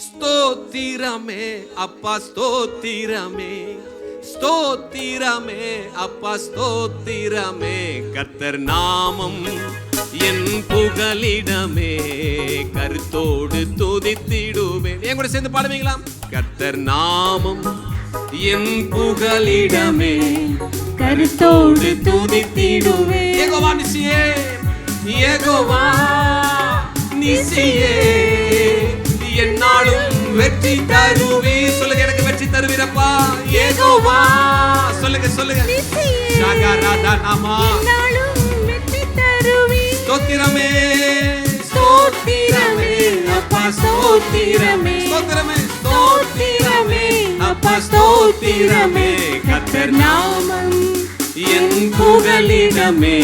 ஸ்தோத்திரமே அப்பா ஸ்தோத்திரமே, ஸ்தோத்திரமே அப்பா ஸ்தோத்திரமே. கர்த்தர் நாமம் என் புகலிடமே, கருத்தோடு துதித்திடுவேன். என் கூட சேர்ந்து பாடுவீங்களா? கர்த்தர் நாமம் என் புகலிடமே, கருத்தோடு துதித்திடுவேன். யெகோவா நிசியே, யெகோவா நிசியே என்னாலும் வெற்றி தருவி. சொல்லுங்க, எனக்கு வெற்றி தருவீரப்பா. யெகோவா சொல்லுங்க சொல்லுங்க. ஷாகா ராதா நாமா. ஸ்தோத்திரமே ஸ்தோத்திரமே அப்பா ஸ்தோத்திரமே, ஸ்தோத்திரமே ஸ்தோத்திரமே அப்பா ஸ்தோத்திரமே. கர்த்தர் நாமம் என் புகலிடமே,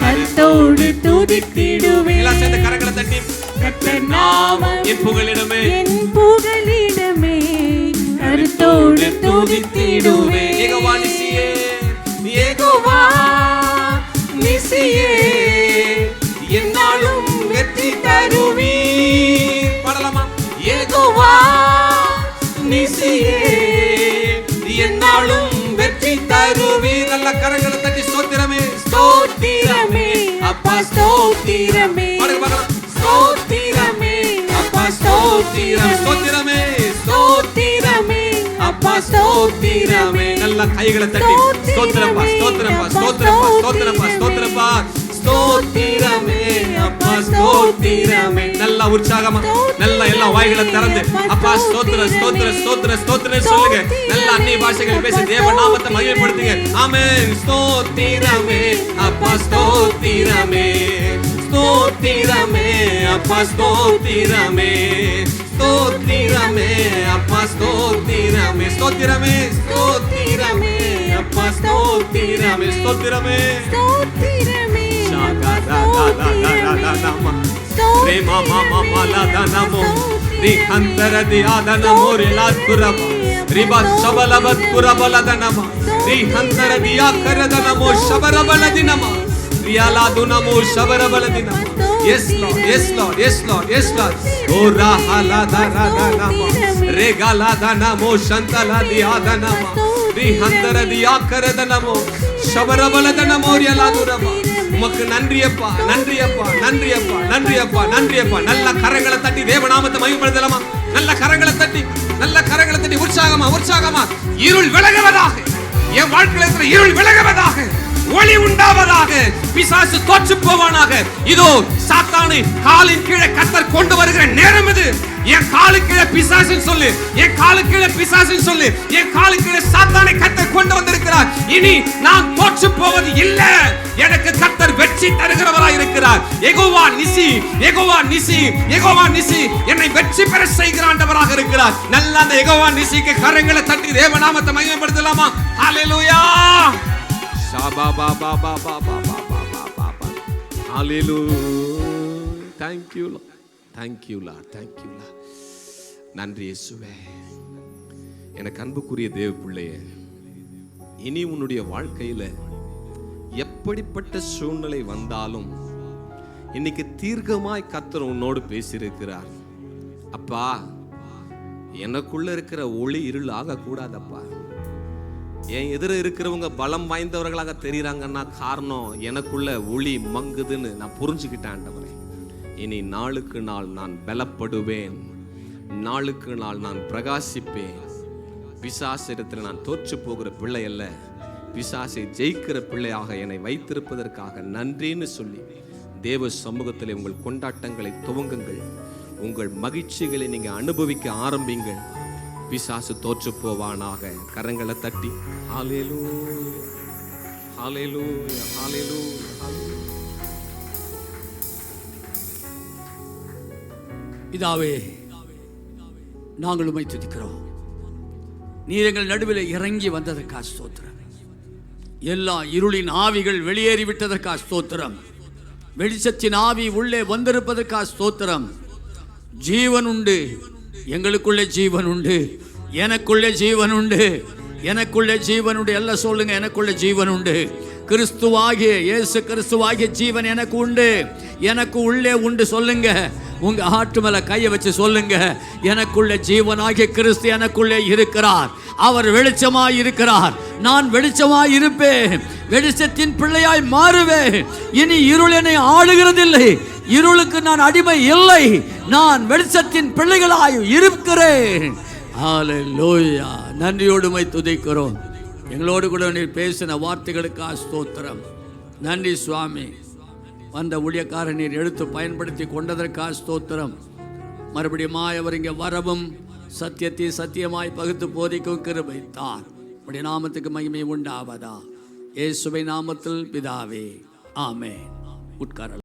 கருத்தோடு துதித்திடுவேன். எல்லாம் சேர்ந்து கரங்களை தட்டி. கர்த்தர் நாமம் என் புகலிடமே, என் புகலிடமே, கருத்தோடு துதித்திடுவேன். யெகோவா நிசியே, யெகோவா நிசியே என்னாலும் வெற்றி தருவி. பாடலாமா? யெகோவா நிசியே என்னாலும் வெற்றி தருவி. நல்ல கரங்களை தட்டி ஸ்தோத்திரமே ஸ்தோத்திரமே அப்பா ஸ்தோத்திரமே. பாடுங்க பார்க்கலாம். ஸ்தோத்திரமே அப்பா ஸ்தோத்திரமே, ஸ்தோத்திரமே ஸ்தோத்திரமே அப்பா ஸ்தோத்திரமே. நல்ல கைகளை தட்டி ஸ்தோத்திரப்பா ஸ்தோத்திரப்பா ஸ்தோத்திரப்பா ஸ்தோத்திரப்பா ஸ்தோத்திரப்பா ஸ்தோத்திரமே அப்பா ஸ்தோத்திரமே. நல்ல நல்லா உற்சாகமா நல்லா எல்லா வாய்களை திறந்து அப்பா ஸ்தோத்திர ஸ்தோத்திர ஸ்தோத்திர ஸ்தோத்திரம் சொல்லுங்க. நல்லா அந்நிய பாஷைகள் பேசி தேவ நாமத்தை மகிமைப்படுத்துங்க. ஆமென். ஸ்தோத்திரமே அப்பா ஸ்தோத்திரமே ஸ்தோத்திரமே அப்பா ஸ்தோத்திரமே ஸ்தோத்திரமே அப்பா ஸ்தோத்திரமே ஸ்தோத்திரமே ஸ்தோத்திரமே அப்பா ஸ்தோத்திரமே ஸ்தோத்திரமே ஸ்தோத்திரமே ரேமா மாமா மலதனமோ ரிஹந்தரதி ஆதனமோ ரிலாத்துரப ரிபா சபலபத்துரபலதனம ரிஹந்தரதி ஆகரதனமோ சபரபலதினம ரியாலாதுனமோ சபரபலதினம. Yes Lord, yes Lord, yes Lord, yes Lord. O rahaladaradanama regaladanamo shantaladiadanama rihandaradiakaradhanamo shabarabaladhanamo riyaladurama. உமக்கு நன்றியப்பா நன்றியப்பா நன்றியப்பா நன்றியப்பா நன்றியப்பா. நல்ல கரங்களை தட்டி தேவநாமத்தை மகிமைப்படுத்தலாமா? நல்ல கரங்களை தட்டி உற்சாகமா உற்சாகமா. இருள் விலகுவதாக, என் வாழ்க்கையில் இருக்கிற இருள் விலகுவதாக, ஒளி உண்டாவதாக, பிசாசு தோற்று போவானாக. இதோ சாத்தானை காலின் கீழே கர்த்தர் கொண்டு வருகிற நேரம் இது. என் காலு கீழே பிசாசுன்னு சொல்லு, என் காலு கீழே பிசாசுன்னு சொல்லு, என் காலு கீழே சாத்தானை கர்த்தர் கொண்டு வந்திருக்கிறார். இனி நான் தோற்று போவது இல்ல, எனக்கு கர்த்தர் வெற்றி தருகிறவராய் இருக்கிறார். யெகோவா நிசி, யெகோவா நிசி, யெகோவா நிசி என்னை வெற்றி பெற செய்கிற ஆண்டவராக இருக்கிறார். நல்ல அந்த யெகோவா நிசிக்கு கரங்களை தட்டி தேவநாமத்தை மகிமைப்படுத்தலாமா? ஹல்லேலூயா. Thank you Lord, thank you Lord, thank you Lord. நன்றி இயேசுவே. எனக்கு அன்புக்குரிய தேவ பிள்ளையே, இனி உன்னுடைய வாழ்க்கையில எப்படிப்பட்ட சூழ்நிலை வந்தாலும் இன்னைக்கு தீர்க்கமாய் கர்த்தர் உன்னோடு பேசியிருக்கிறார். அப்பா, எனக்குள்ள இருக்கிற ஒளி இருள் ஆகக்கூடாதப்பா. என் எதிர இருக்கிறவங்க பலம் வாய்ந்தவர்களாக தெரியுறாங்கன்னா காரணம் எனக்குள்ள ஒளி மங்குதுன்னு நான் புரிஞ்சுக்கிட்டேன் ஆண்டவரே. இனி நாளுக்கு நாள் நான் பலப்படுவேன், நாளுக்கு நாள் நான் பிரகாசிப்பேன். பிசாசிடத்தில் நான் தோற்று போகிற பிள்ளை அல்ல, பிசாசை ஜெயிக்கிற பிள்ளையாக என்னை வைத்திருப்பதற்காக நன்றின்னு சொல்லி தேவ சமூகத்தில் உங்கள் கொண்டாட்டங்களை துவங்குங்கள். உங்கள் மகிழ்ச்சிகளை நீங்க அனுபவிக்க ஆரம்பிங்கள். பிசாசு தோற்று போவானாக. கரங்களை தட்டி ஹல்லேலூயா ஹல்லேலூயா ஹல்லேலூயா. பிதாவே, நாங்கள் உம்மை துதிக்கிறோம். நீர் எங்கள் நடுவில் இறங்கி வந்ததற்காக ஸ்தோத்திரம். எல்லா இருளின் ஆவிகள் வெளியேறிவிட்டதற்காக ஸ்தோத்திரம். வெளிச்சத்தின் ஆவி உள்ளே வந்திருப்பதற்காக ஸ்தோத்திரம். ஜீவன் உண்டு, எங்களுக்குள்ளே ஜீவன் உண்டு, எனக்குள்ளே ஜீவன் உண்டு, எனக்குள்ளே ஜீவன் உண்டு. எல்லாம் சொல்லுங்க, எனக்குள்ளே ஜீவன் உண்டு. கிறிஸ்துவாகிய இயேசு கிறிஸ்துவாகிய ஜீவன் எனக்கு உண்டு, எனக்கு உள்ளே உண்டு. சொல்லுங்க, உங்க ஆட்டு மேல கையை வச்சு சொல்லுங்க, எனக்குள்ள ஜீவனாகிய கிறிஸ்து எனக்குள்ளே இருக்கிறார். அவர் வெளிச்சமாய் இருக்கிறார், நான் வெளிச்சமாய் இருப்பேன், வெளிச்சத்தின் பிள்ளையாய் மாறுவேன். இனி இருள் என்னை ஆளுகிறதில்லை, இருளுக்கு நான் அடிமை இல்லை, நான் வெளிச்சத்தின் பிள்ளைகளாய் இருக்கிறேன். ஹல்லேலூயா. நன்றியோடு உம்மை துதிக்கிறோம். எங்களோடு கூட நீர் பேசின வார்த்தைகளுக்காக ஸ்தோத்திரம். நன்றி சுவாமி. வந்த ஊழியக்காரர் நீர் எடுத்து பயன்படுத்தி கொண்டதற்காக ஸ்தோத்திரம். மறுபடியும் அவர் இங்கே வரவும் சத்தியத்தை சத்தியமாய் பகுத்து போதிக்கும் கிருபை தார். உடைய நாமத்துக்கு மகிமை உண்டாவதா. இயேசுவின் நாமத்தில் பிதாவே, ஆமென். உட்காரலாம்.